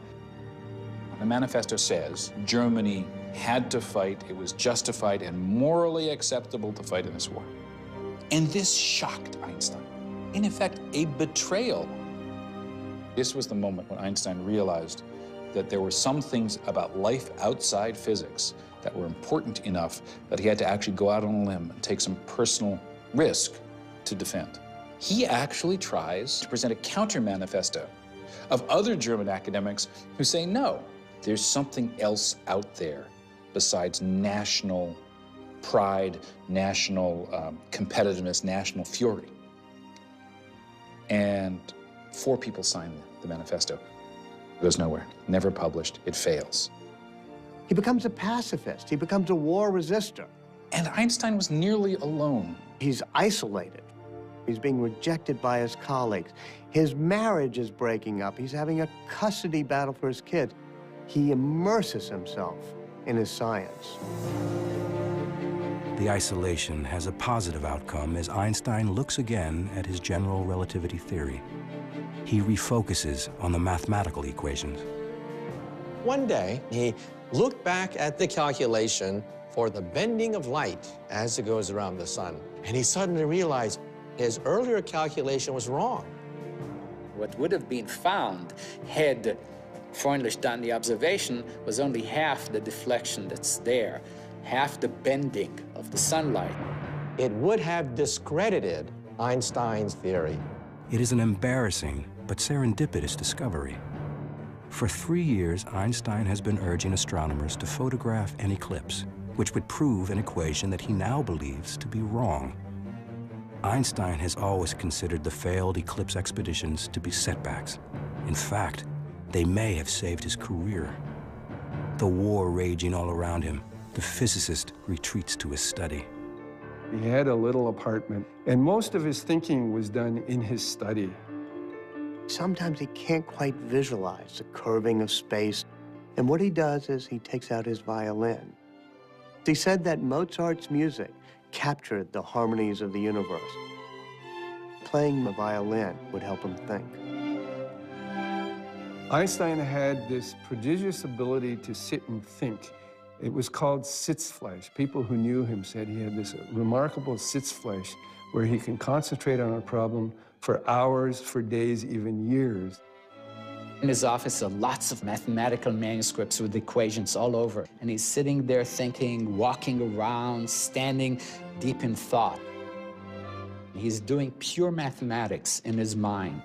The manifesto says Germany had to fight, it was justified and morally acceptable to fight in this war. And this shocked Einstein. In effect, a betrayal. This was the moment when Einstein realized that there were some things about life outside physics that were important enough that he had to actually go out on a limb and take some personal risk to defend. He actually tries to present a counter-manifesto of other German academics who say, no, there's something else out there besides national pride, national competitiveness, national fury. And 4 people sign the manifesto. It goes nowhere, never published, it fails. He becomes a pacifist. He becomes a war resistor. And Einstein was nearly alone. He's isolated. He's being rejected by his colleagues. His marriage is breaking up. He's having a custody battle for his kids. He immerses himself in his science. The isolation has a positive outcome as Einstein looks again at his general relativity theory. He refocuses on the mathematical equations. One day, he looked back at the calculation for the bending of light as it goes around the sun, and he suddenly realized his earlier calculation was wrong. What would have been found had Freundlich done the observation was only half the deflection that's there, half the bending of the sunlight. It would have discredited Einstein's theory. It is an embarrassing but serendipitous discovery. For 3 years, Einstein has been urging astronomers to photograph an eclipse, which would prove an equation that he now believes to be wrong. Einstein has always considered the failed eclipse expeditions to be setbacks. In fact, they may have saved his career. The war raging all around him, the physicist retreats to his study. He had a little apartment, and most of his thinking was done in his study. Sometimes he can't quite visualize the curving of space. And what he does is he takes out his violin. He said that Mozart's music captured the harmonies of the universe. Playing the violin would help him think. Einstein had this prodigious ability to sit and think. It was called Sitzfleisch. People who knew him said he had this remarkable Sitzfleisch where he can concentrate on a problem for hours, for days, even years. In his office are lots of mathematical manuscripts with equations all over. And he's sitting there thinking, walking around, standing deep in thought. He's doing pure mathematics in his mind.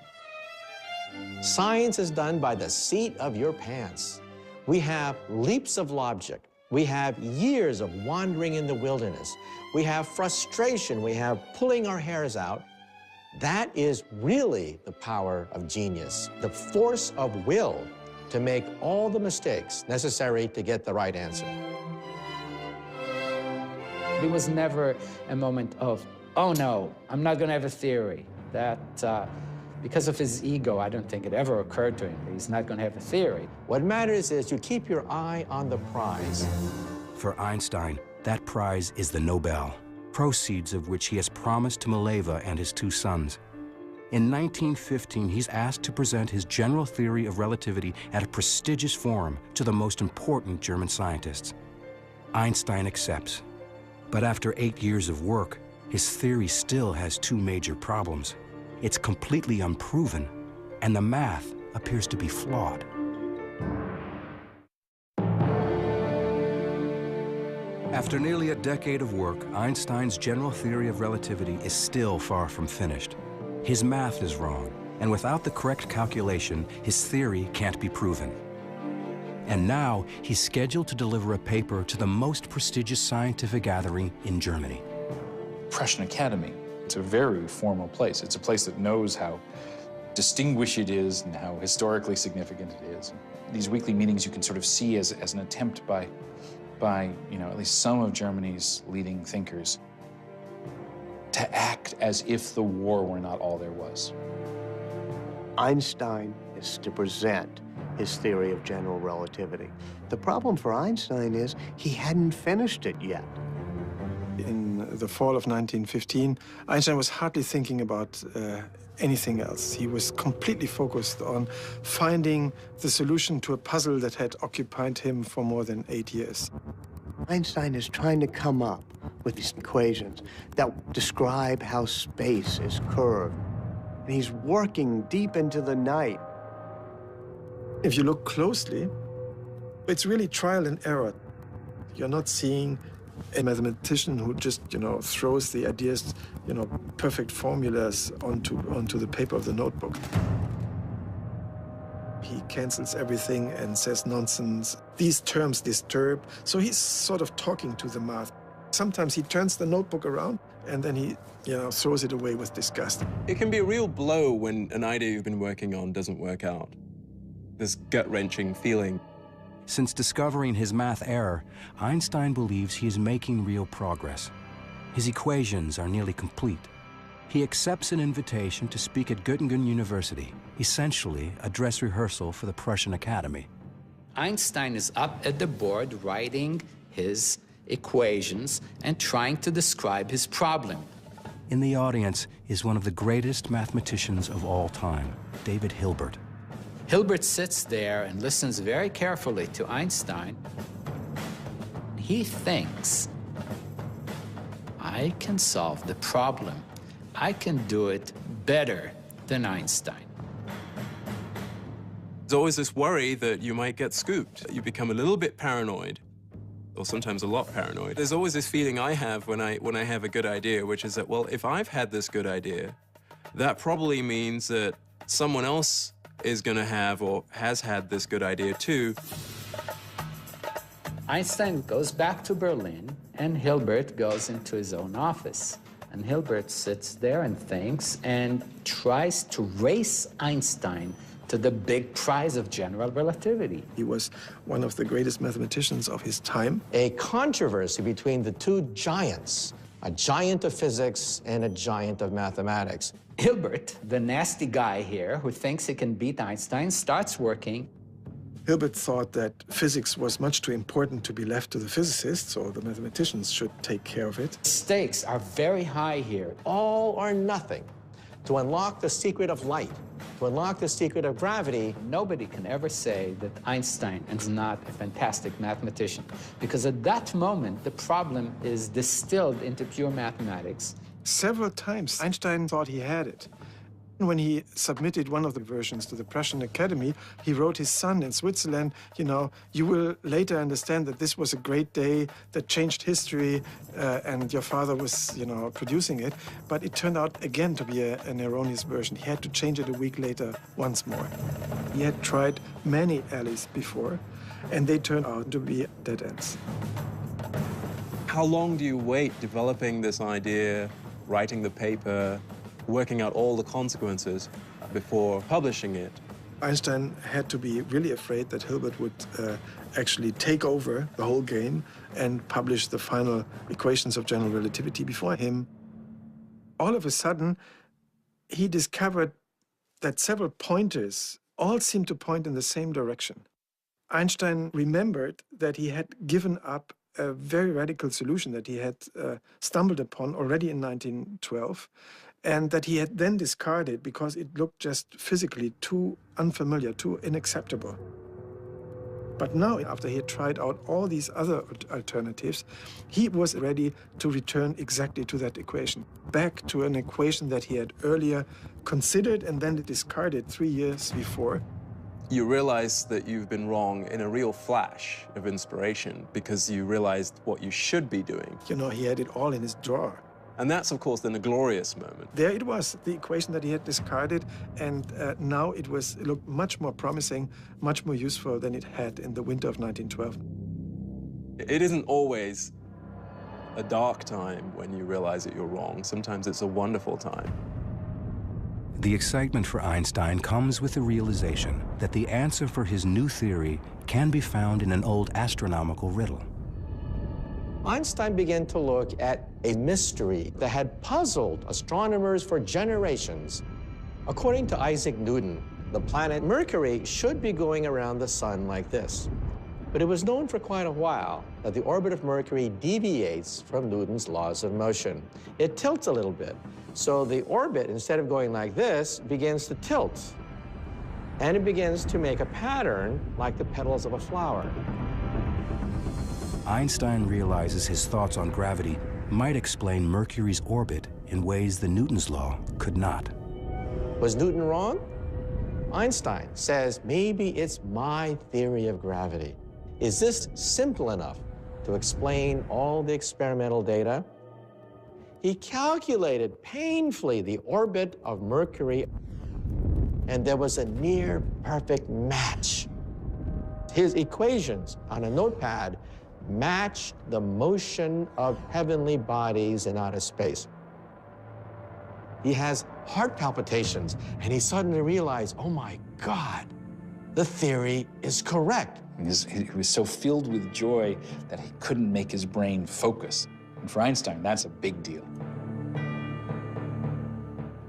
Science is done by the seat of your pants. We have leaps of logic. We have years of wandering in the wilderness. We have frustration. We have pulling our hairs out. That is really the power of genius, the force of will to make all the mistakes necessary to get the right answer. There was never a moment of, oh no, I'm not going to have a theory. That, because of his ego, I don't think it ever occurred to him that he's not going to have a theory. What matters is you keep your eye on the prize. For Einstein, that prize is the Nobel, proceeds of which he has promised to Mileva and his 2 sons. In 1915, he's asked to present his general theory of relativity at a prestigious forum to the most important German scientists. Einstein accepts. But after 8 years of work, his theory still has 2 major problems. It's completely unproven, and the math appears to be flawed. After nearly a decade of work, Einstein's general theory of relativity is still far from finished. His math is wrong, and without the correct calculation, his theory can't be proven. And now he's scheduled to deliver a paper to the most prestigious scientific gathering in Germany. Prussian Academy, it's a very formal place. It's a place that knows how distinguished it is and how historically significant it is. These weekly meetings you can sort of see as an attempt by at least some of Germany's leading thinkers to act as if the war were not all there was. Einstein is to present his theory of general relativity. The problem for Einstein is he hadn't finished it yet. In the fall of 1915, Einstein was hardly thinking about anything else. He was completely focused on finding the solution to a puzzle that had occupied him for more than 8 years. Einstein is trying to come up with these equations that describe how space is curved. And he's working deep into the night. If you look closely, it's really trial and error. You're not seeing a mathematician who just, throws the ideas, perfect formulas onto the paper of the notebook. He cancels everything and says nonsense. These terms disturb. So he's sort of talking to the math. Sometimes he turns the notebook around and then he, throws it away with disgust. It can be a real blow when an idea you've been working on doesn't work out. This gut-wrenching feeling. Since discovering his math error, Einstein believes he is making real progress. His equations are nearly complete. He accepts an invitation to speak at Göttingen University, essentially a dress rehearsal for the Prussian Academy. Einstein is up at the board writing his equations and trying to describe his problem. In the audience is one of the greatest mathematicians of all time, David Hilbert. Hilbert sits there and listens very carefully to Einstein. He thinks, I can solve the problem. I can do it better than Einstein. There's always this worry that you might get scooped. You become a little bit paranoid, or sometimes a lot paranoid. There's always this feeling I have when I have a good idea, which is that, well, if I've had this good idea, that probably means that someone else is going to have or has had this good idea too. Einstein goes back to Berlin, and Hilbert goes into his own office. And Hilbert sits there and thinks and tries to race Einstein to the big prize of general relativity. He was one of the greatest mathematicians of his time. A controversy between the two giants, a giant of physics and a giant of mathematics. Hilbert, the nasty guy here who thinks he can beat Einstein, starts working. Hilbert thought that physics was much too important to be left to the physicists, or the mathematicians should take care of it. Stakes are very high here. All or nothing. To unlock the secret of light, to unlock the secret of gravity. Nobody can ever say that Einstein is not a fantastic mathematician, because at that moment, the problem is distilled into pure mathematics. Several times, Einstein thought he had it. When he submitted one of the versions to the Prussian Academy, he wrote his son in Switzerland, you will later understand that this was a great day that changed history, and your father was, producing it. But it turned out, again, to be an erroneous version. He had to change it a week later once more. He had tried many alleys before, and they turned out to be dead ends. How long do you wait developing this idea, writing the paper, working out all the consequences before publishing it? Einstein had to be really afraid that Hilbert would actually take over the whole game and publish the final equations of general relativity before him. All of a sudden, he discovered that several pointers all seemed to point in the same direction. Einstein remembered that he had given up a very radical solution that he had stumbled upon already in 1912, and that he had then discarded because it looked just physically too unfamiliar, too unacceptable. But now, after he had tried out all these other alternatives, he was ready to return exactly to that equation, back to an equation that he had earlier considered and then discarded 3 years before. You realize that you've been wrong in a real flash of inspiration because you realized what you should be doing. He had it all in his drawer. And that's, of course, then a glorious moment. There it was, the equation that he had discarded, and now it looked much more promising, much more useful than it had in the winter of 1912. It isn't always a dark time when you realize that you're wrong. Sometimes it's a wonderful time. The excitement for Einstein comes with the realization that the answer for his new theory can be found in an old astronomical riddle. Einstein began to look at a mystery that had puzzled astronomers for generations. According to Isaac Newton, the planet Mercury should be going around the sun like this. But it was known for quite a while that the orbit of Mercury deviates from Newton's laws of motion. It tilts a little bit. So the orbit, instead of going like this, begins to tilt. And it begins to make a pattern like the petals of a flower. Einstein realizes his thoughts on gravity might explain Mercury's orbit in ways the Newton's law could not. Was Newton wrong? Einstein says, maybe it's my theory of gravity. Is this simple enough to explain all the experimental data? He calculated painfully the orbit of Mercury, and there was a near perfect match. His equations on a notepad matched the motion of heavenly bodies in outer space. He has heart palpitations, and he suddenly realized, oh my God, the theory is correct. He was so filled with joy that he couldn't make his brain focus. And for Einstein, that's a big deal.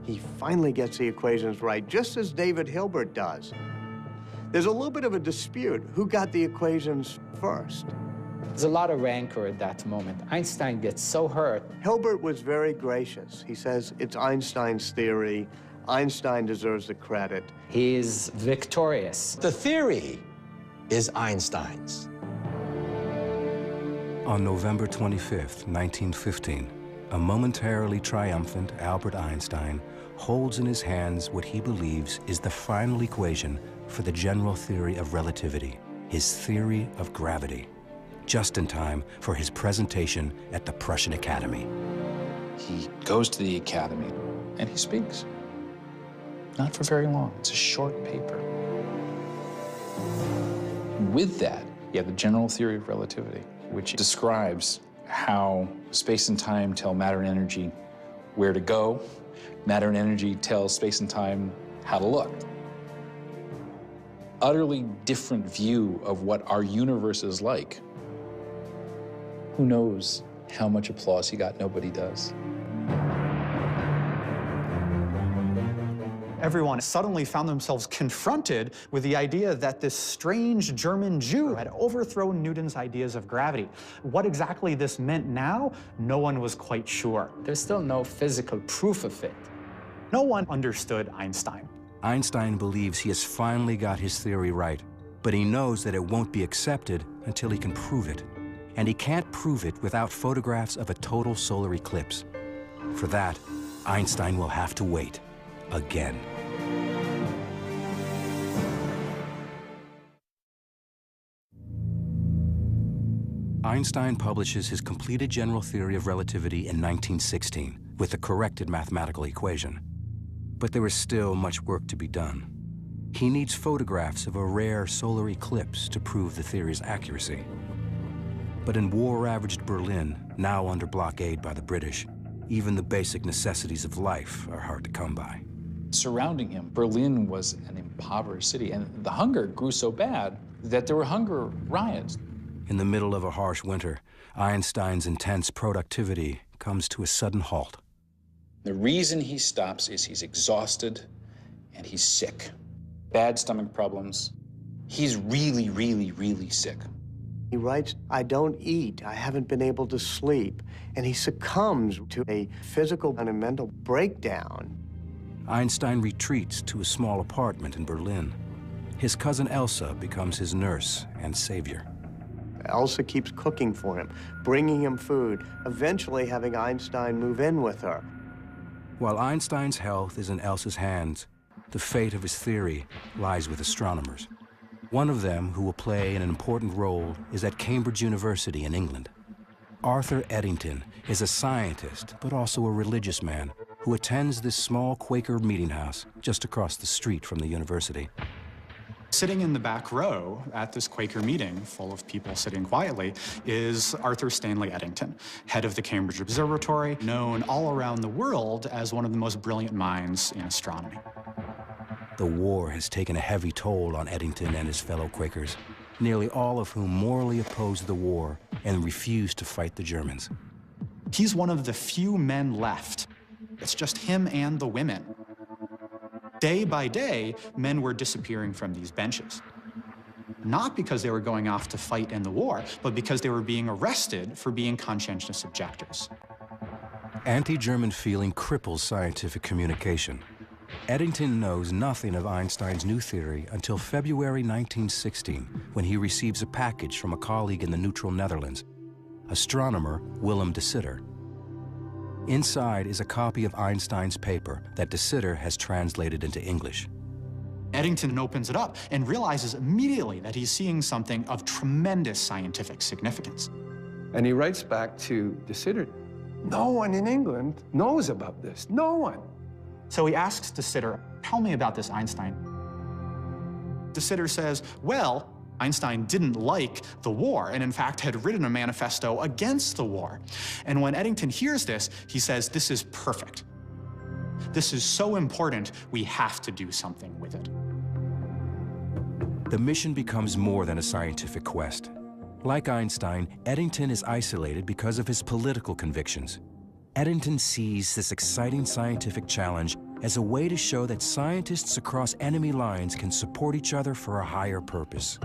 He finally gets the equations right, just as David Hilbert does. There's a little bit of a dispute. Who got the equations first? There's a lot of rancor at that moment. Einstein gets so hurt. Hilbert was very gracious. He says it's Einstein's theory. Einstein deserves the credit. He's victorious. The theory is Einstein's. On November 25th, 1915, a momentarily triumphant Albert Einstein holds in his hands what he believes is the final equation for the general theory of relativity, his theory of gravity, just in time for his presentation at the Prussian Academy. He goes to the Academy and he speaks. Not for very long. It's a short paper. With that, you have the general theory of relativity, which describes how space and time tell matter and energy where to go. Matter and energy tell space and time how to look. Utterly different view of what our universe is like. Who knows how much applause he got? Nobody does. Everyone suddenly found themselves confronted with the idea that this strange German Jew had overthrown Newton's ideas of gravity. What exactly this meant now, no one was quite sure. There's still no physical proof of it. No one understood Einstein. Einstein believes he has finally got his theory right, but he knows that it won't be accepted until he can prove it. And he can't prove it without photographs of a total solar eclipse. For that, Einstein will have to wait. Again. Einstein publishes his completed general theory of relativity in 1916 with the corrected mathematical equation. But there is still much work to be done. He needs photographs of a rare solar eclipse to prove the theory's accuracy. But in war-ravaged Berlin, now under blockade by the British, even the basic necessities of life are hard to come by. Surrounding him, Berlin was an impoverished city, and the hunger grew so bad that there were hunger riots. In the middle of a harsh winter, Einstein's intense productivity comes to a sudden halt. The reason he stops is he's exhausted and he's sick. Bad stomach problems. He's really, really, really sick. He writes, I don't eat, I haven't been able to sleep, and he succumbs to a physical and a mental breakdown. Einstein retreats to a small apartment in Berlin. His cousin Elsa becomes his nurse and savior. Elsa keeps cooking for him, bringing him food, eventually having Einstein move in with her. While Einstein's health is in Elsa's hands, the fate of his theory lies with astronomers. One of them who will play an important role is at Cambridge University in England. Arthur Eddington is a scientist, but also a religious man who attends this small Quaker meeting house just across the street from the university. Sitting in the back row at this Quaker meeting, full of people sitting quietly, is Arthur Stanley Eddington, head of the Cambridge Observatory, known all around the world as one of the most brilliant minds in astronomy. The war has taken a heavy toll on Eddington and his fellow Quakers, nearly all of whom morally opposed the war and refused to fight the Germans. He's one of the few men left. It's just him and the women. Day by day, men were disappearing from these benches. Not because they were going off to fight in the war, but because they were being arrested for being conscientious objectors. Anti-German feeling cripples scientific communication. Eddington knows nothing of Einstein's new theory until February 1916, when he receives a package from a colleague in the neutral Netherlands, astronomer Willem de Sitter. Inside is a copy of Einstein's paper that de Sitter has translated into English. Eddington opens it up and realizes immediately that he's seeing something of tremendous scientific significance. And he writes back to de Sitter, no one in England knows about this, no one. So he asks de Sitter, tell me about this, Einstein. De Sitter says, well, Einstein didn't like the war and in fact had written a manifesto against the war. And when Eddington hears this, he says, this is perfect. This is so important, we have to do something with it. The mission becomes more than a scientific quest. Like Einstein, Eddington is isolated because of his political convictions. Eddington sees this exciting scientific challenge as a way to show that scientists across enemy lines can support each other for a higher purpose.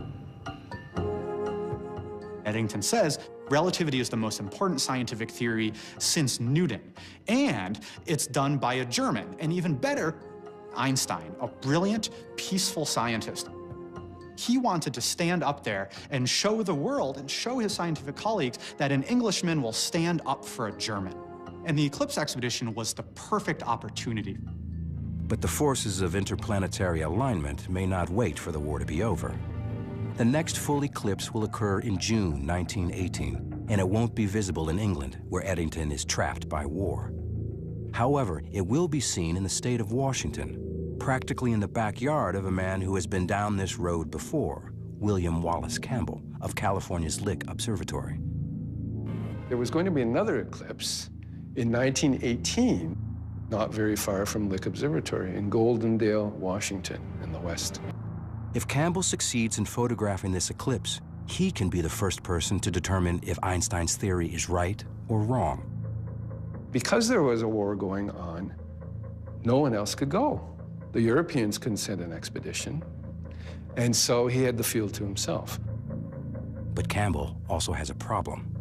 Eddington says, relativity is the most important scientific theory since Newton, and it's done by a German, and even better, Einstein, a brilliant, peaceful scientist. He wanted to stand up there and show the world and show his scientific colleagues that an Englishman will stand up for a German. And the Eclipse expedition was the perfect opportunity. But the forces of interplanetary alignment may not wait for the war to be over. The next full eclipse will occur in June 1918, and it won't be visible in England, where Eddington is trapped by war. However, it will be seen in the state of Washington, practically in the backyard of a man who has been down this road before, William Wallace Campbell of California's Lick Observatory. There was going to be another eclipse in 1918, not very far from Lick Observatory in Goldendale, Washington, in the west. If Campbell succeeds in photographing this eclipse, he can be the first person to determine if Einstein's theory is right or wrong. Because there was a war going on, no one else could go. The Europeans couldn't send an expedition, and so he had the field to himself. But Campbell also has a problem.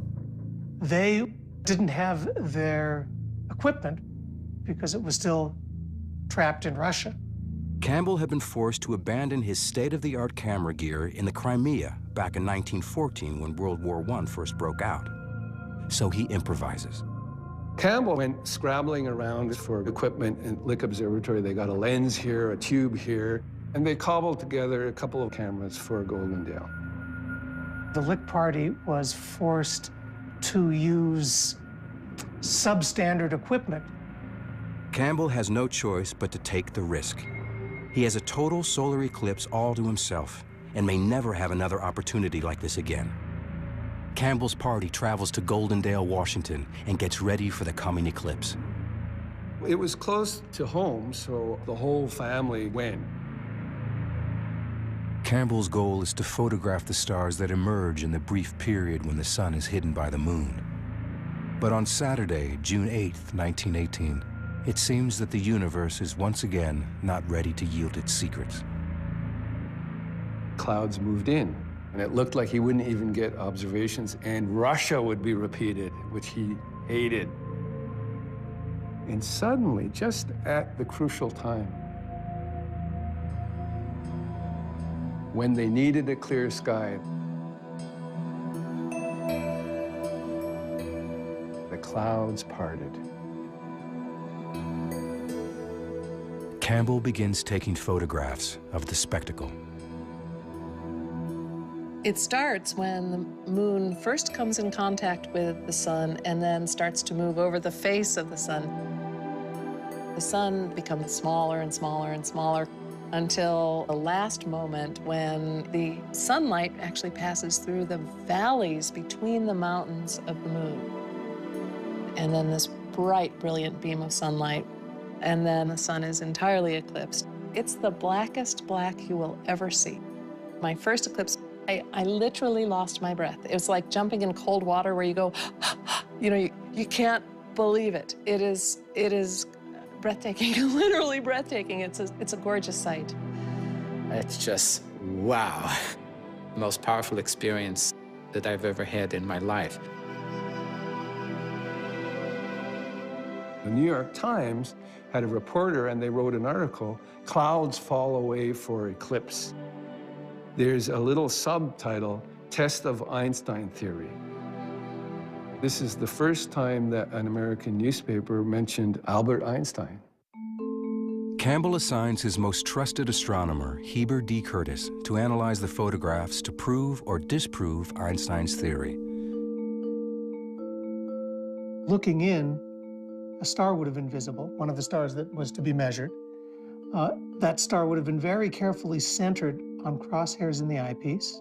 They didn't have their equipment because it was still trapped in Russia. Campbell had been forced to abandon his state-of-the-art camera gear in the Crimea back in 1914 when World War I first broke out. So he improvises. Campbell went scrabbling around for equipment in Lick Observatory. They got a lens here, a tube here, and they cobbled together a couple of cameras for Goldendale. The Lick party was forced to use substandard equipment. Campbell has no choice but to take the risk. He has a total solar eclipse all to himself and may never have another opportunity like this again. Campbell's party travels to Goldendale, Washington, and gets ready for the coming eclipse. It was close to home, so the whole family went. Campbell's goal is to photograph the stars that emerge in the brief period when the sun is hidden by the moon. But on Saturday, June 8th, 1918, it seems that the universe is once again not ready to yield its secrets. Clouds moved in, and it looked like he wouldn't even get observations, and Russia would be repeated, which he hated. And suddenly, just at the crucial time, when they needed a clear sky, the clouds parted. Campbell begins taking photographs of the spectacle. It starts when the moon first comes in contact with the sun and then starts to move over the face of the sun. The sun becomes smaller and smaller and smaller until the last moment when the sunlight actually passes through the valleys between the mountains of the moon. And then this bright, brilliant beam of sunlight, and then the sun is entirely eclipsed. It's the blackest black you will ever see. My first eclipse, I literally lost my breath. It was like jumping in cold water where you go, you can't believe it. It is breathtaking, literally breathtaking. It's a gorgeous sight. It's just, wow. Most powerful experience that I've ever had in my life. The New York Times had a reporter, and they wrote an article, "Clouds Fall Away for Eclipse." There's a little subtitle, "Test of Einstein Theory." This is the first time that an American newspaper mentioned Albert Einstein. Campbell assigns his most trusted astronomer, Heber D. Curtis, to analyze the photographs to prove or disprove Einstein's theory. Looking in, a star would have been visible, one of the stars that was to be measured. That star would have been very carefully centered on crosshairs in the eyepiece.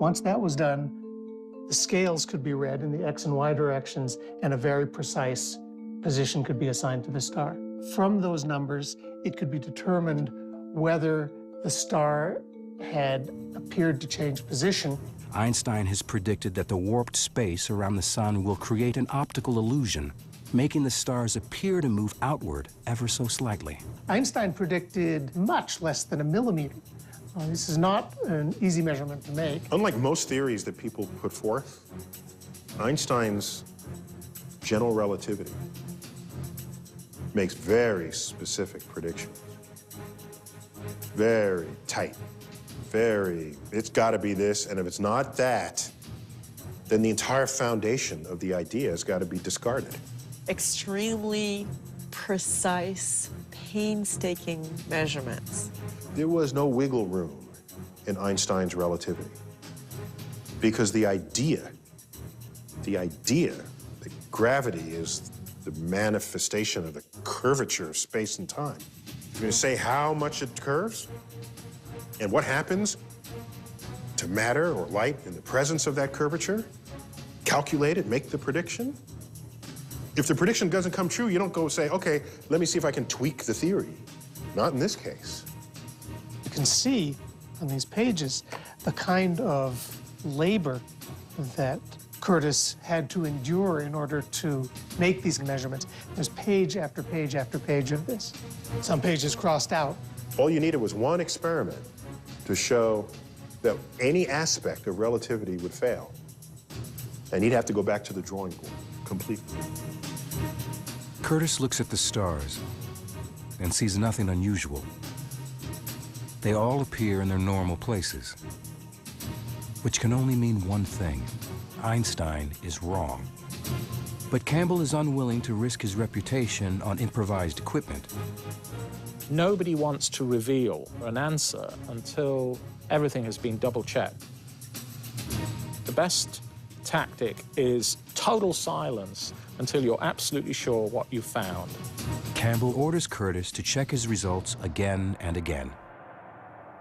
Once that was done, the scales could be read in the X and Y directions, and a very precise position could be assigned to the star. From those numbers, it could be determined whether the star had appeared to change position. Einstein has predicted that the warped space around the sun will create an optical illusion, making the stars appear to move outward ever so slightly. Einstein predicted much less than a millimeter. This is not an easy measurement to make. Unlike most theories that people put forth, Einstein's general relativity makes very specific predictions. Very tight, it's got to be this, and if it's not that, then the entire foundation of the idea has got to be discarded. Extremely precise, painstaking measurements. There was no wiggle room in Einstein's relativity because the idea that gravity is the manifestation of the curvature of space and time. You're going to say how much it curves and what happens to matter or light in the presence of that curvature? Calculate it, make the prediction? If the prediction doesn't come true, you don't go say, okay, let me see if I can tweak the theory. Not in this case. You can see on these pages the kind of labor that Curtis had to endure in order to make these measurements. There's page after page after page of this. Some pages crossed out. All you needed was one experiment to show that any aspect of relativity would fail. And he'd have to go back to the drawing board completely. Curtis looks at the stars and sees nothing unusual. They all appear in their normal places, which can only mean one thing. Einstein is wrong. But Campbell is unwilling to risk his reputation on improvised equipment. Nobody wants to reveal an answer until everything has been double-checked. The best tactic is total silence until you're absolutely sure what you found. Campbell orders Curtis to check his results again and again.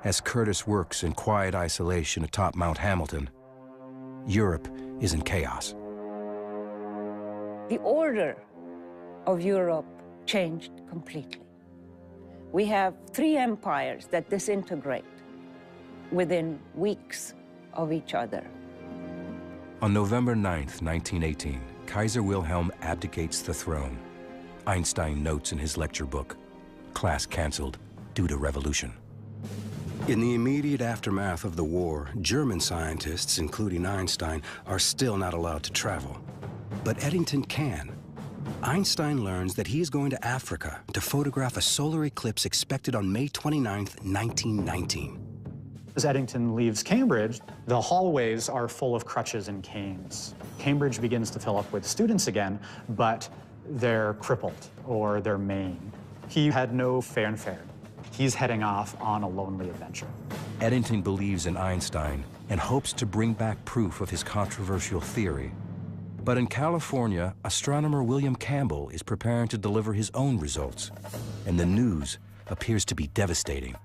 As Curtis works in quiet isolation atop Mount Hamilton, Europe is in chaos. The order of Europe changed completely. We have 3 empires that disintegrate within weeks of each other. On November 9th, 1918, Kaiser Wilhelm abdicates the throne. Einstein notes in his lecture book, class canceled due to revolution. In the immediate aftermath of the war, German scientists, including Einstein, are still not allowed to travel. But Eddington can. Einstein learns that he is going to Africa to photograph a solar eclipse expected on May 29th, 1919. As Eddington leaves Cambridge, the hallways are full of crutches and canes. Cambridge begins to fill up with students again, but they're crippled or they're maimed. He had no fanfare. He's heading off on a lonely adventure. Eddington believes in Einstein and hopes to bring back proof of his controversial theory. But in California, astronomer William Campbell is preparing to deliver his own results, and the news appears to be devastating.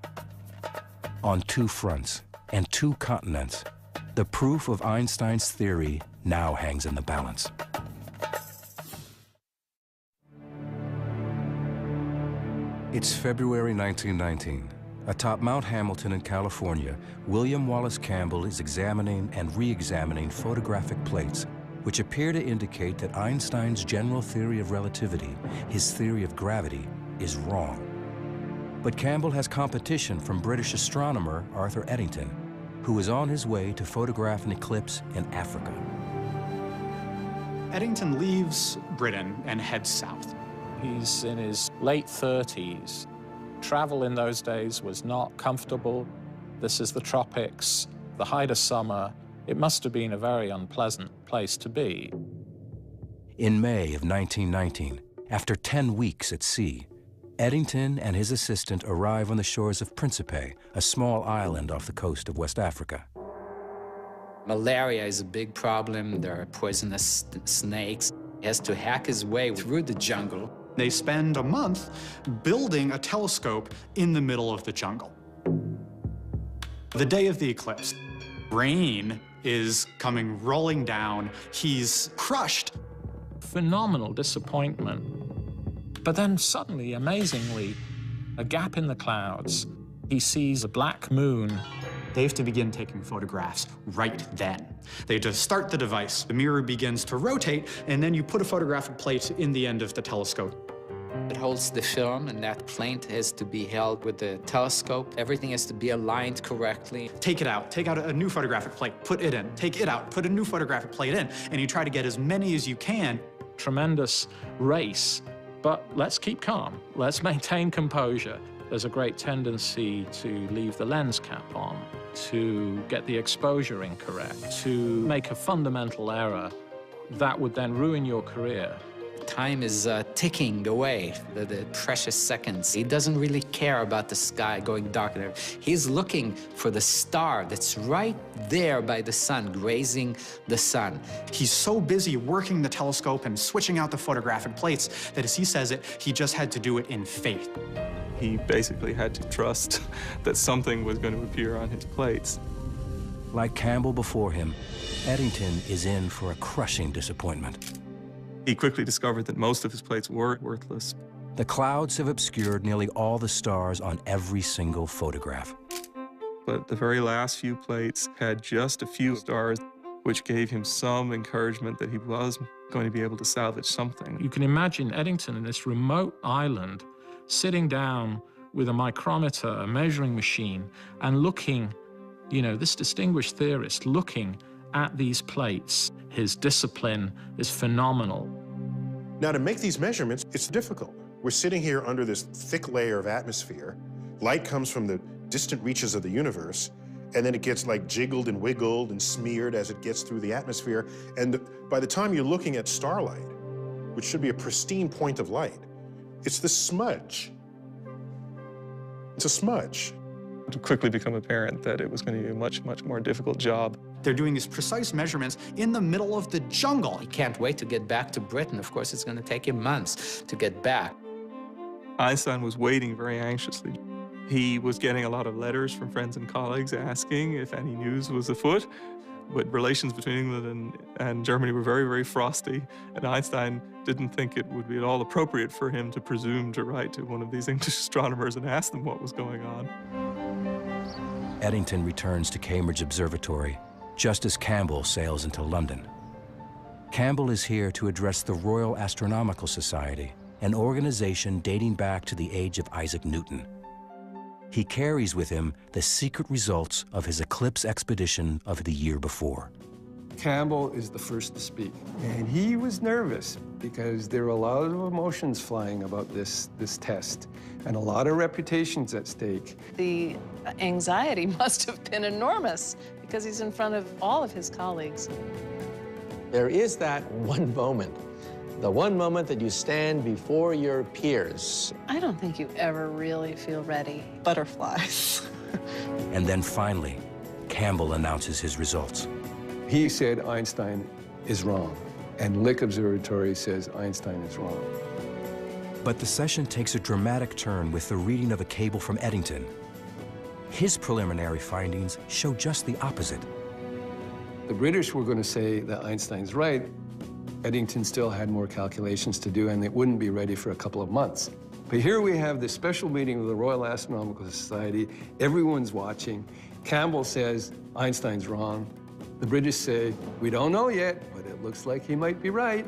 On two fronts and two continents, the proof of Einstein's theory now hangs in the balance. It's February 1919. Atop Mount Hamilton in California, William Wallace Campbell is examining and re-examining photographic plates which appear to indicate that Einstein's general theory of relativity, his theory of gravity, is wrong. But Campbell has competition from British astronomer Arthur Eddington, who is on his way to photograph an eclipse in Africa. Eddington leaves Britain and heads south. He's in his late 30s. Travel in those days was not comfortable. This is the tropics, the height of summer. It must have been a very unpleasant place to be. In May of 1919, after 10 weeks at sea, Eddington and his assistant arrive on the shores of Principe, a small island off the coast of West Africa. Malaria is a big problem. There are poisonous snakes. He has to hack his way through the jungle. They spend a month building a telescope in the middle of the jungle. The day of the eclipse, rain is coming rolling down. He's crushed. Phenomenal disappointment. But then suddenly, amazingly, a gap in the clouds. He sees a black moon. They have to begin taking photographs right then. They just start the device. The mirror begins to rotate, and then you put a photographic plate in the end of the telescope. It holds the film, and that plate has to be held with the telescope. Everything has to be aligned correctly. Take it out. Take out a new photographic plate. Put it in. Take it out. Put a new photographic plate in. And you try to get as many as you can. Tremendous race, but let's keep calm. Let's maintain composure. There's a great tendency to leave the lens cap on, to get the exposure incorrect, to make a fundamental error that would then ruin your career. Time is ticking away, the precious seconds. He doesn't really care about the sky going dark. He's looking for the star that's right there by the sun, grazing the sun. He's so busy working the telescope and switching out the photographic plates that, as he says it, he just had to do it in faith. He basically had to trust that something was going to appear on his plates. Like Campbell before him, Eddington is in for a crushing disappointment. He quickly discovered that most of his plates were worthless. The clouds have obscured nearly all the stars on every single photograph. But the very last few plates had just a few stars, which gave him some encouragement that he was going to be able to salvage something. You can imagine Eddington in this remote island, sitting down with a micrometer, a measuring machine, and looking, this distinguished theorist looking at these plates. His discipline is phenomenal. Now, to make these measurements, it's difficult. We're sitting here under this thick layer of atmosphere. Light comes from the distant reaches of the universe, and then it gets like jiggled and wiggled and smeared as it gets through the atmosphere. And by the time you're looking at starlight, which should be a pristine point of light, it's the smudge. It's a smudge. It quickly became apparent that it was going to be a much, much more difficult job. They're doing these precise measurements in the middle of the jungle. He can't wait to get back to Britain. Of course, it's going to take him months to get back. Einstein was waiting very anxiously. He was getting a lot of letters from friends and colleagues asking if any news was afoot. But relations between England and Germany were very, very frosty, and Einstein didn't think it would be at all appropriate for him to presume to write to one of these English astronomers and ask them what was going on. Eddington returns to Cambridge Observatory just as Campbell sails into London. Campbell is here to address the Royal Astronomical Society, an organization dating back to the age of Isaac Newton. He carries with him the secret results of his eclipse expedition of the year before. Campbell is the first to speak, and he was nervous because there were a lot of emotions flying about this test and a lot of reputations at stake. The anxiety must have been enormous because he's in front of all of his colleagues. There is that one moment, the one moment that you stand before your peers. I don't think you ever really feel ready. Butterflies. And then finally, Campbell announces his results. He said Einstein is wrong, and Lick Observatory says Einstein is wrong. But the session takes a dramatic turn with the reading of a cable from Eddington. His preliminary findings show just the opposite. The British were going to say that Einstein's right. Eddington still had more calculations to do, and it wouldn't be ready for a couple of months. But here we have this special meeting of the Royal Astronomical Society. Everyone's watching. Campbell says Einstein's wrong. The British say, we don't know yet, but it looks like he might be right.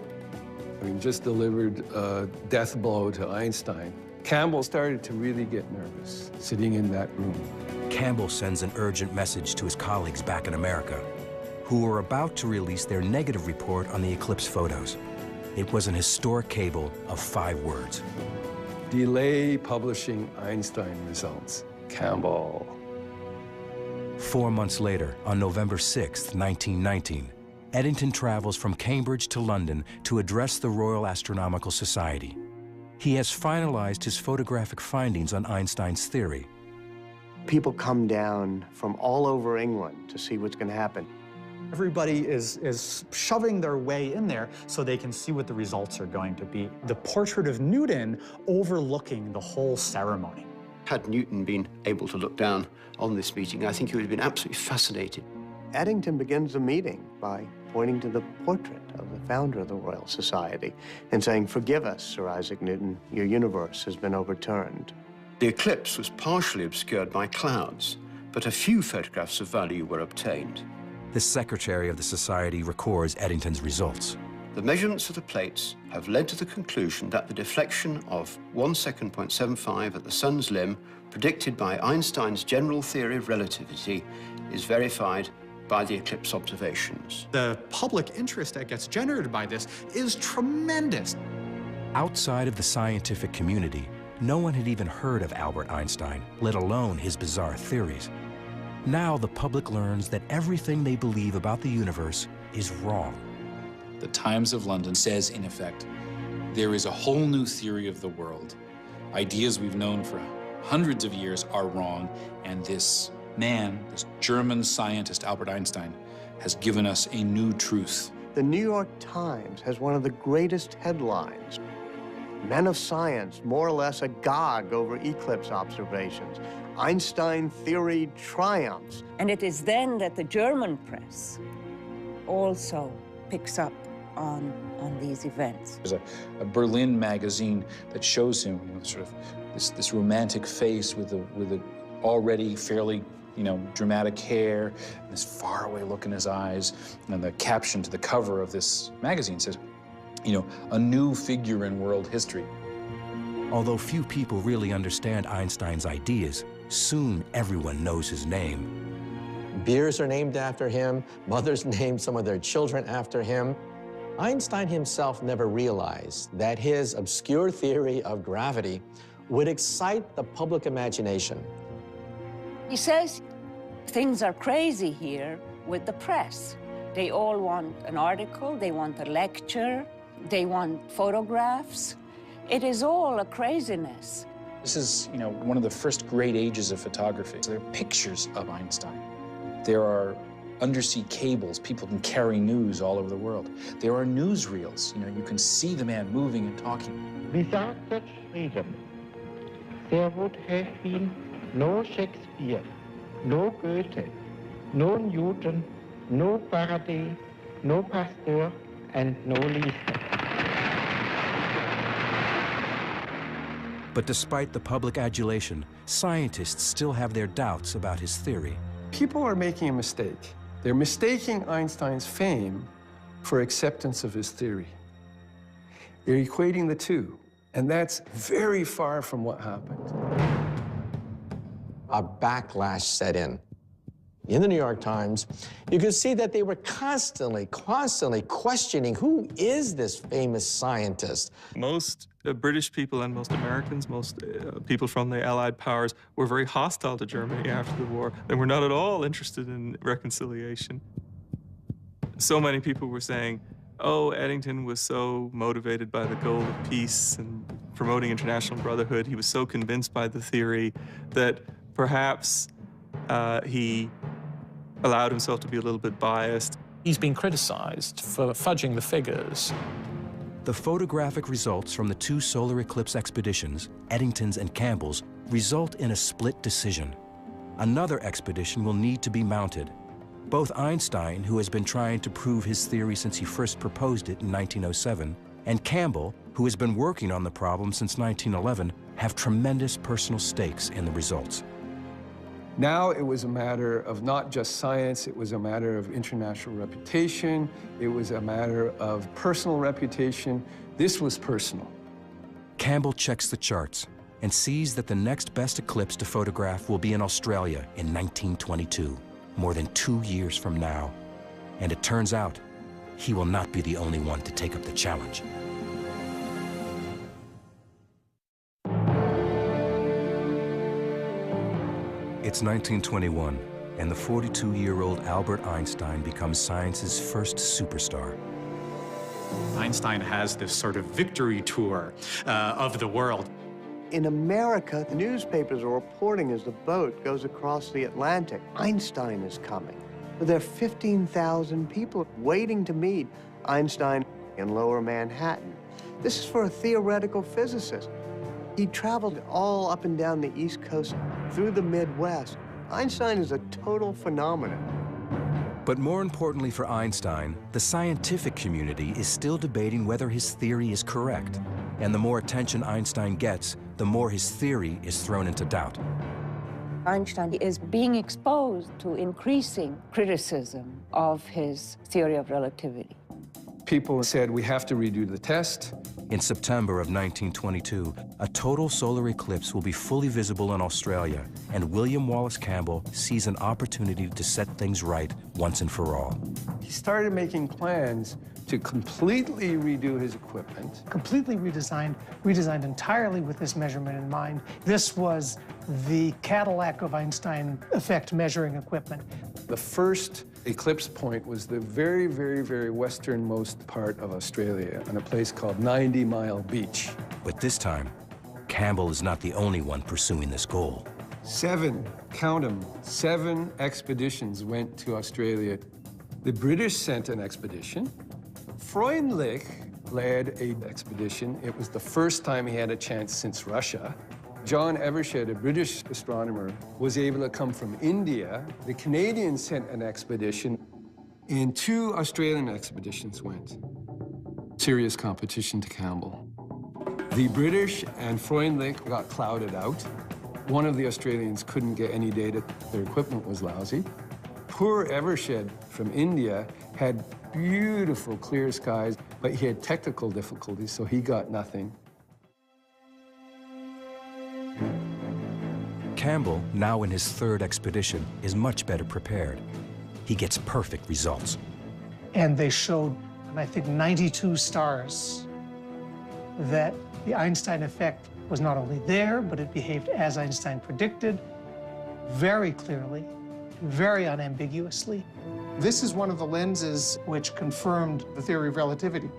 Having just delivered a death blow to Einstein, Campbell started to really get nervous sitting in that room. Campbell sends an urgent message to his colleagues back in America, who were about to release their negative report on the eclipse photos. It was an historic cable of 5 words. Delay publishing Einstein results, Campbell. 4 months later, on November 6, 1919, Eddington travels from Cambridge to London to address the Royal Astronomical Society. He has finalized his photographic findings on Einstein's theory. People come down from all over England to see what's going to happen. Everybody is shoving their way in there so they can see what the results are going to be. The portrait of Newton overlooking the whole ceremony. Had Newton been able to look down on this meeting, I think he would have been absolutely fascinated. Eddington begins the meeting by pointing to the portrait of the founder of the Royal Society and saying, "Forgive us, Sir Isaac Newton, your universe has been overturned." The eclipse was partially obscured by clouds, but a few photographs of value were obtained. The secretary of the society records Eddington's results. The measurements of the plates have led to the conclusion that the deflection of 1 second 0.75 at the sun's limb, predicted by Einstein's general theory of relativity, is verified by the eclipse observations. The public interest that gets generated by this is tremendous. Outside of the scientific community, no one had even heard of Albert Einstein, let alone his bizarre theories. Now the public learns that everything they believe about the universe is wrong. The Times of London says, in effect, there is a whole new theory of the world. Ideas we've known for hundreds of years are wrong, and this man, this German scientist, Albert Einstein, has given us a new truth. The New York Times has one of the greatest headlines. Men of science more or less agog over eclipse observations. Einstein theory triumphs. And it is then that the German press also picks up on these events. There's a Berlin magazine that shows him, sort of this romantic face with a already fairly, dramatic hair, and this faraway look in his eyes. And the caption to the cover of this magazine says, a new figure in world history. Although few people really understand Einstein's ideas, soon everyone knows his name. Beers are named after him. Mothers named some of their children after him. Einstein himself never realized that his obscure theory of gravity would excite the public imagination. He says things are crazy here with the press. They all want an article, they want a lecture, they want photographs. It is all a craziness. This is, one of the first great ages of photography. So there are pictures of Einstein. There are undersea cables. People can carry news all over the world. There are newsreels. You can see the man moving and talking. Without such freedom, there would have been no Shakespeare, no Goethe, no Newton, no Faraday, no Pasteur, and no Lister. But despite the public adulation, scientists still have their doubts about his theory. People are making a mistake. They're mistaking Einstein's fame for acceptance of his theory. They're equating the two, and that's very far from what happened. A backlash set in. In the New York Times, you could see that they were constantly questioning, who is this famous scientist? Most British people and most Americans, most people from the Allied powers were very hostile to Germany after the war. They were not at all interested in reconciliation. So many people were saying, oh, Eddington was so motivated by the goal of peace and promoting international brotherhood. He was so convinced by the theory that perhaps He allowed himself to be a little bit biased. He's been criticized for fudging the figures. The photographic results from the two solar eclipse expeditions, Eddington's and Campbell's, result in a split decision. Another expedition will need to be mounted. Both Einstein, who has been trying to prove his theory since he first proposed it in 1907, and Campbell, who has been working on the problem since 1911, have tremendous personal stakes in the results. Now it was a matter of not just science, it was a matter of international reputation, it was a matter of personal reputation. This was personal. Campbell checks the charts and sees that the next best eclipse to photograph will be in Australia in 1922, more than 2 years from now. And it turns out, he will not be the only one to take up the challenge. It's 1921, and the 42-year-old Albert Einstein becomes science's first superstar. Einstein has this sort of victory tour of the world. In America, the newspapers are reporting as the boat goes across the Atlantic, Einstein is coming. But there are 15,000 people waiting to meet Einstein in Lower Manhattan. This is for a theoretical physicist. He traveled all up and down the East Coast through the Midwest. Einstein is a total phenomenon. But more importantly for Einstein, the scientific community is still debating whether his theory is correct. And the more attention Einstein gets, the more his theory is thrown into doubt. Einstein is being exposed to increasing criticism of his theory of relativity. People said, we have to redo the test. In September of 1922, a total solar eclipse will be fully visible in Australia, and William Wallace Campbell sees an opportunity to set things right once and for all. He started making plans to completely redo his equipment. Completely redesigned entirely with this measurement in mind. This was the Cadillac of Einstein effect measuring equipment. The first eclipse point was the very, very, very westernmost part of Australia, on a place called 90 Mile Beach. But this time, Campbell is not the only one pursuing this goal. 7, count them, 7 expeditions went to Australia. The British sent an expedition. Freundlich led an expedition. It was the first time he had a chance since Russia. John Evershed, a British astronomer, was able to come from India. The Canadians sent an expedition, and 2 Australian expeditions went. Serious competition to Campbell. The British and Freundlich got clouded out. One of the Australians couldn't get any data. Their equipment was lousy. Poor Evershed from India had beautiful clear skies, but he had technical difficulties, so he got nothing. Campbell, now in his 3rd expedition, is much better prepared. He gets perfect results. And they showed, I think, 92 stars that the Einstein effect was not only there, but it behaved as Einstein predicted, very clearly, very unambiguously. This is one of the lenses which confirmed the theory of relativity.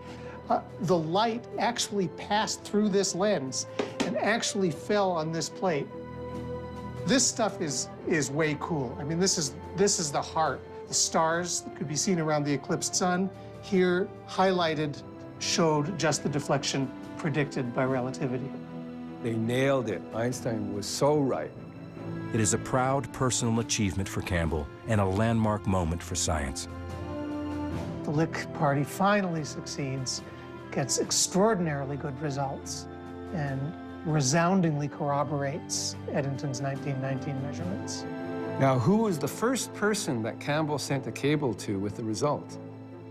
The light actually passed through this lens and actually fell on this plate. This stuff is way cool. I mean, this is the heart. The stars that could be seen around the eclipsed sun, here highlighted, showed just the deflection predicted by relativity. They nailed it. Einstein was so right. It is a proud personal achievement for Campbell and a landmark moment for science. The Lick Party finally succeeds, gets extraordinarily good results, and resoundingly corroborates Eddington's 1919 measurements. Now, who was the first person that Campbell sent a cable to with the result?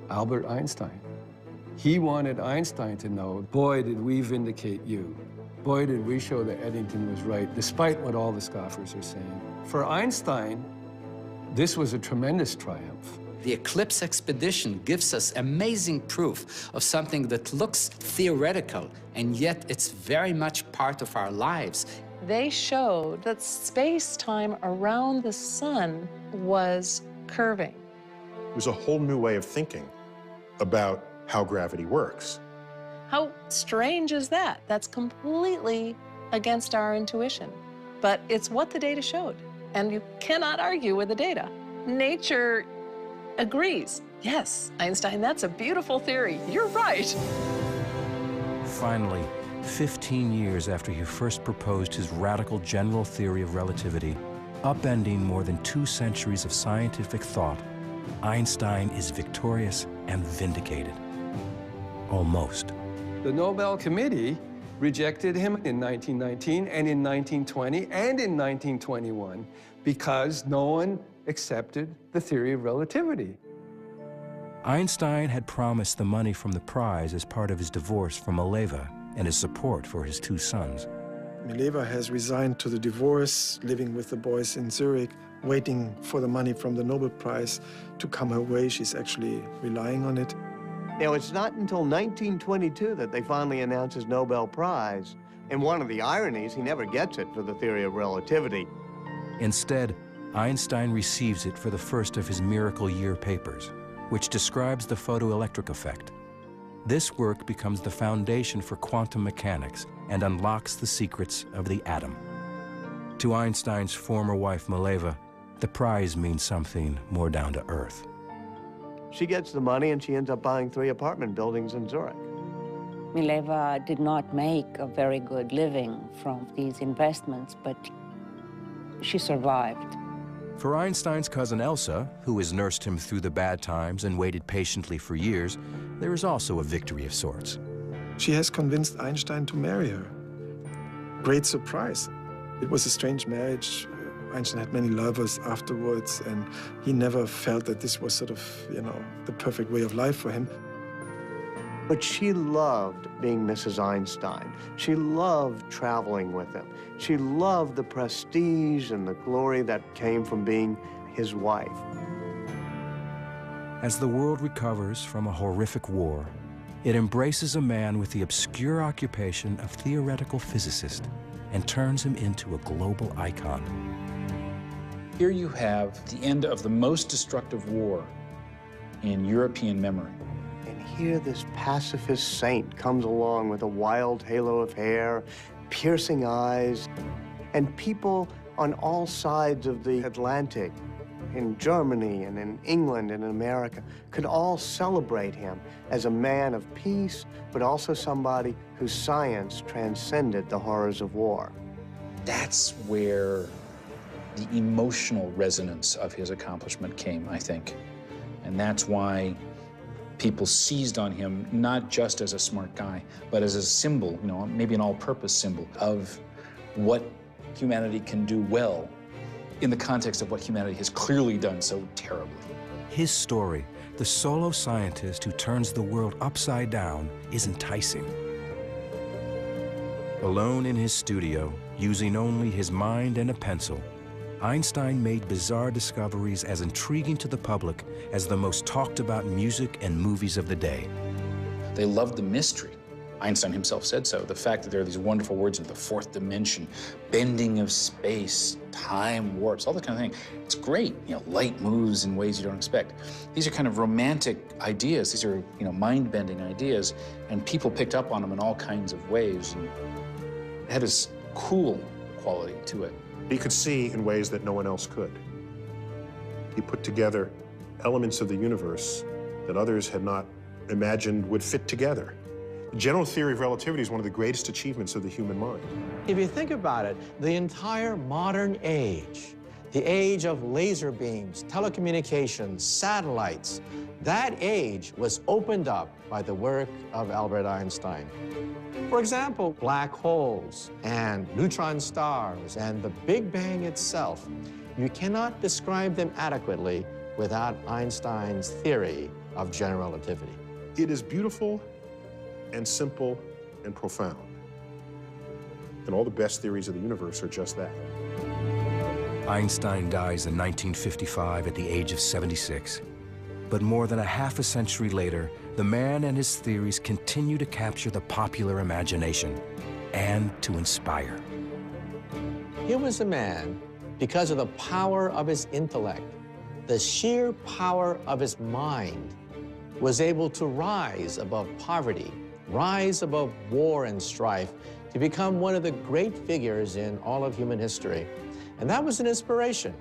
Albert Einstein. He wanted Einstein to know, boy, did we vindicate you. Boy, did we show that Eddington was right, despite what all the scoffers are saying. For Einstein, this was a tremendous triumph. The eclipse expedition gives us amazing proof of something that looks theoretical, and yet it's very much part of our lives. They showed that space-time around the sun was curving. It was a whole new way of thinking about how gravity works. How strange is that? That's completely against our intuition. But it's what the data showed. And you cannot argue with the data. Nature agrees. Yes, Einstein, that's a beautiful theory. You're right. Finally, 15 years after he first proposed his radical general theory of relativity, upending more than 2 centuries of scientific thought, Einstein is victorious and vindicated. Almost. The Nobel Committee rejected him in 1919 and in 1920 and in 1921 because no one accepted the theory of relativity. Einstein had promised the money from the prize as part of his divorce from Mileva and his support for his 2 sons. Mileva has resigned to the divorce, living with the boys in Zurich, waiting for the money from the Nobel Prize to come her way. She's actually relying on it. Now, it's not until 1922 that they finally announce his Nobel Prize. And one of the ironies, he never gets it for the theory of relativity. Instead, Einstein receives it for the first of his Miracle Year papers, which describes the photoelectric effect. This work becomes the foundation for quantum mechanics and unlocks the secrets of the atom. To Einstein's former wife, Mileva, the prize means something more down to earth. She gets the money and she ends up buying 3 apartment buildings in Zurich. Mileva did not make a very good living from these investments, but she survived. For Einstein's cousin Elsa, who has nursed him through the bad times and waited patiently for years, there is also a victory of sorts. She has convinced Einstein to marry her. Great surprise. It was a strange marriage. Einstein had many lovers afterwards, and he never felt that this was sort of, the perfect way of life for him. But she loved being Mrs. Einstein. She loved traveling with him. She loved the prestige and the glory that came from being his wife. As the world recovers from a horrific war, it embraces a man with the obscure occupation of theoretical physicist and turns him into a global icon. Here you have the end of the most destructive war in European memory. And here this pacifist saint comes along with a wild halo of hair, piercing eyes, and people on all sides of the Atlantic, in Germany and in England and in America, could all celebrate him as a man of peace, but also somebody whose science transcended the horrors of war. That's where the emotional resonance of his accomplishment came, I think. And that's why people seized on him, not just as a smart guy, but as a symbol, maybe an all-purpose symbol of what humanity can do well in the context of what humanity has clearly done so terribly. His story, the solo scientist who turns the world upside down, is enticing. Alone in his studio, using only his mind and a pencil, Einstein made bizarre discoveries as intriguing to the public as the most talked about music and movies of the day. They loved the mystery. Einstein himself said so. The fact that there are these wonderful words of the 4th dimension, bending of space, time warps, all that kind of thing. It's great. Light moves in ways you don't expect. These are kind of romantic ideas. These are, mind-bending ideas, and people picked up on them in all kinds of ways. And it had this cool quality to it. He could see in ways that no one else could. He put together elements of the universe that others had not imagined would fit together. The general theory of relativity is one of the greatest achievements of the human mind. If you think about it, the entire modern age, the age of laser beams, telecommunications, satellites, that age was opened up by the work of Albert Einstein. For example, black holes and neutron stars and the Big Bang itself, you cannot describe them adequately without Einstein's theory of general relativity. It is beautiful and simple and profound. And all the best theories of the universe are just that. Einstein dies in 1955 at the age of 76. But more than a half a century later, the man and his theories continue to capture the popular imagination and to inspire. Here was a man, because of the power of his intellect, the sheer power of his mind, was able to rise above poverty, rise above war and strife, to become one of the great figures in all of human history. And that was an inspiration,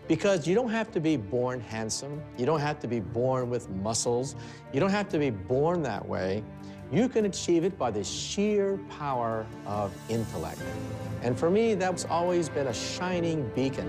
because you don't have to be born handsome. You don't have to be born with muscles. You don't have to be born that way. You can achieve it by the sheer power of intellect. And for me, that's always been a shining beacon.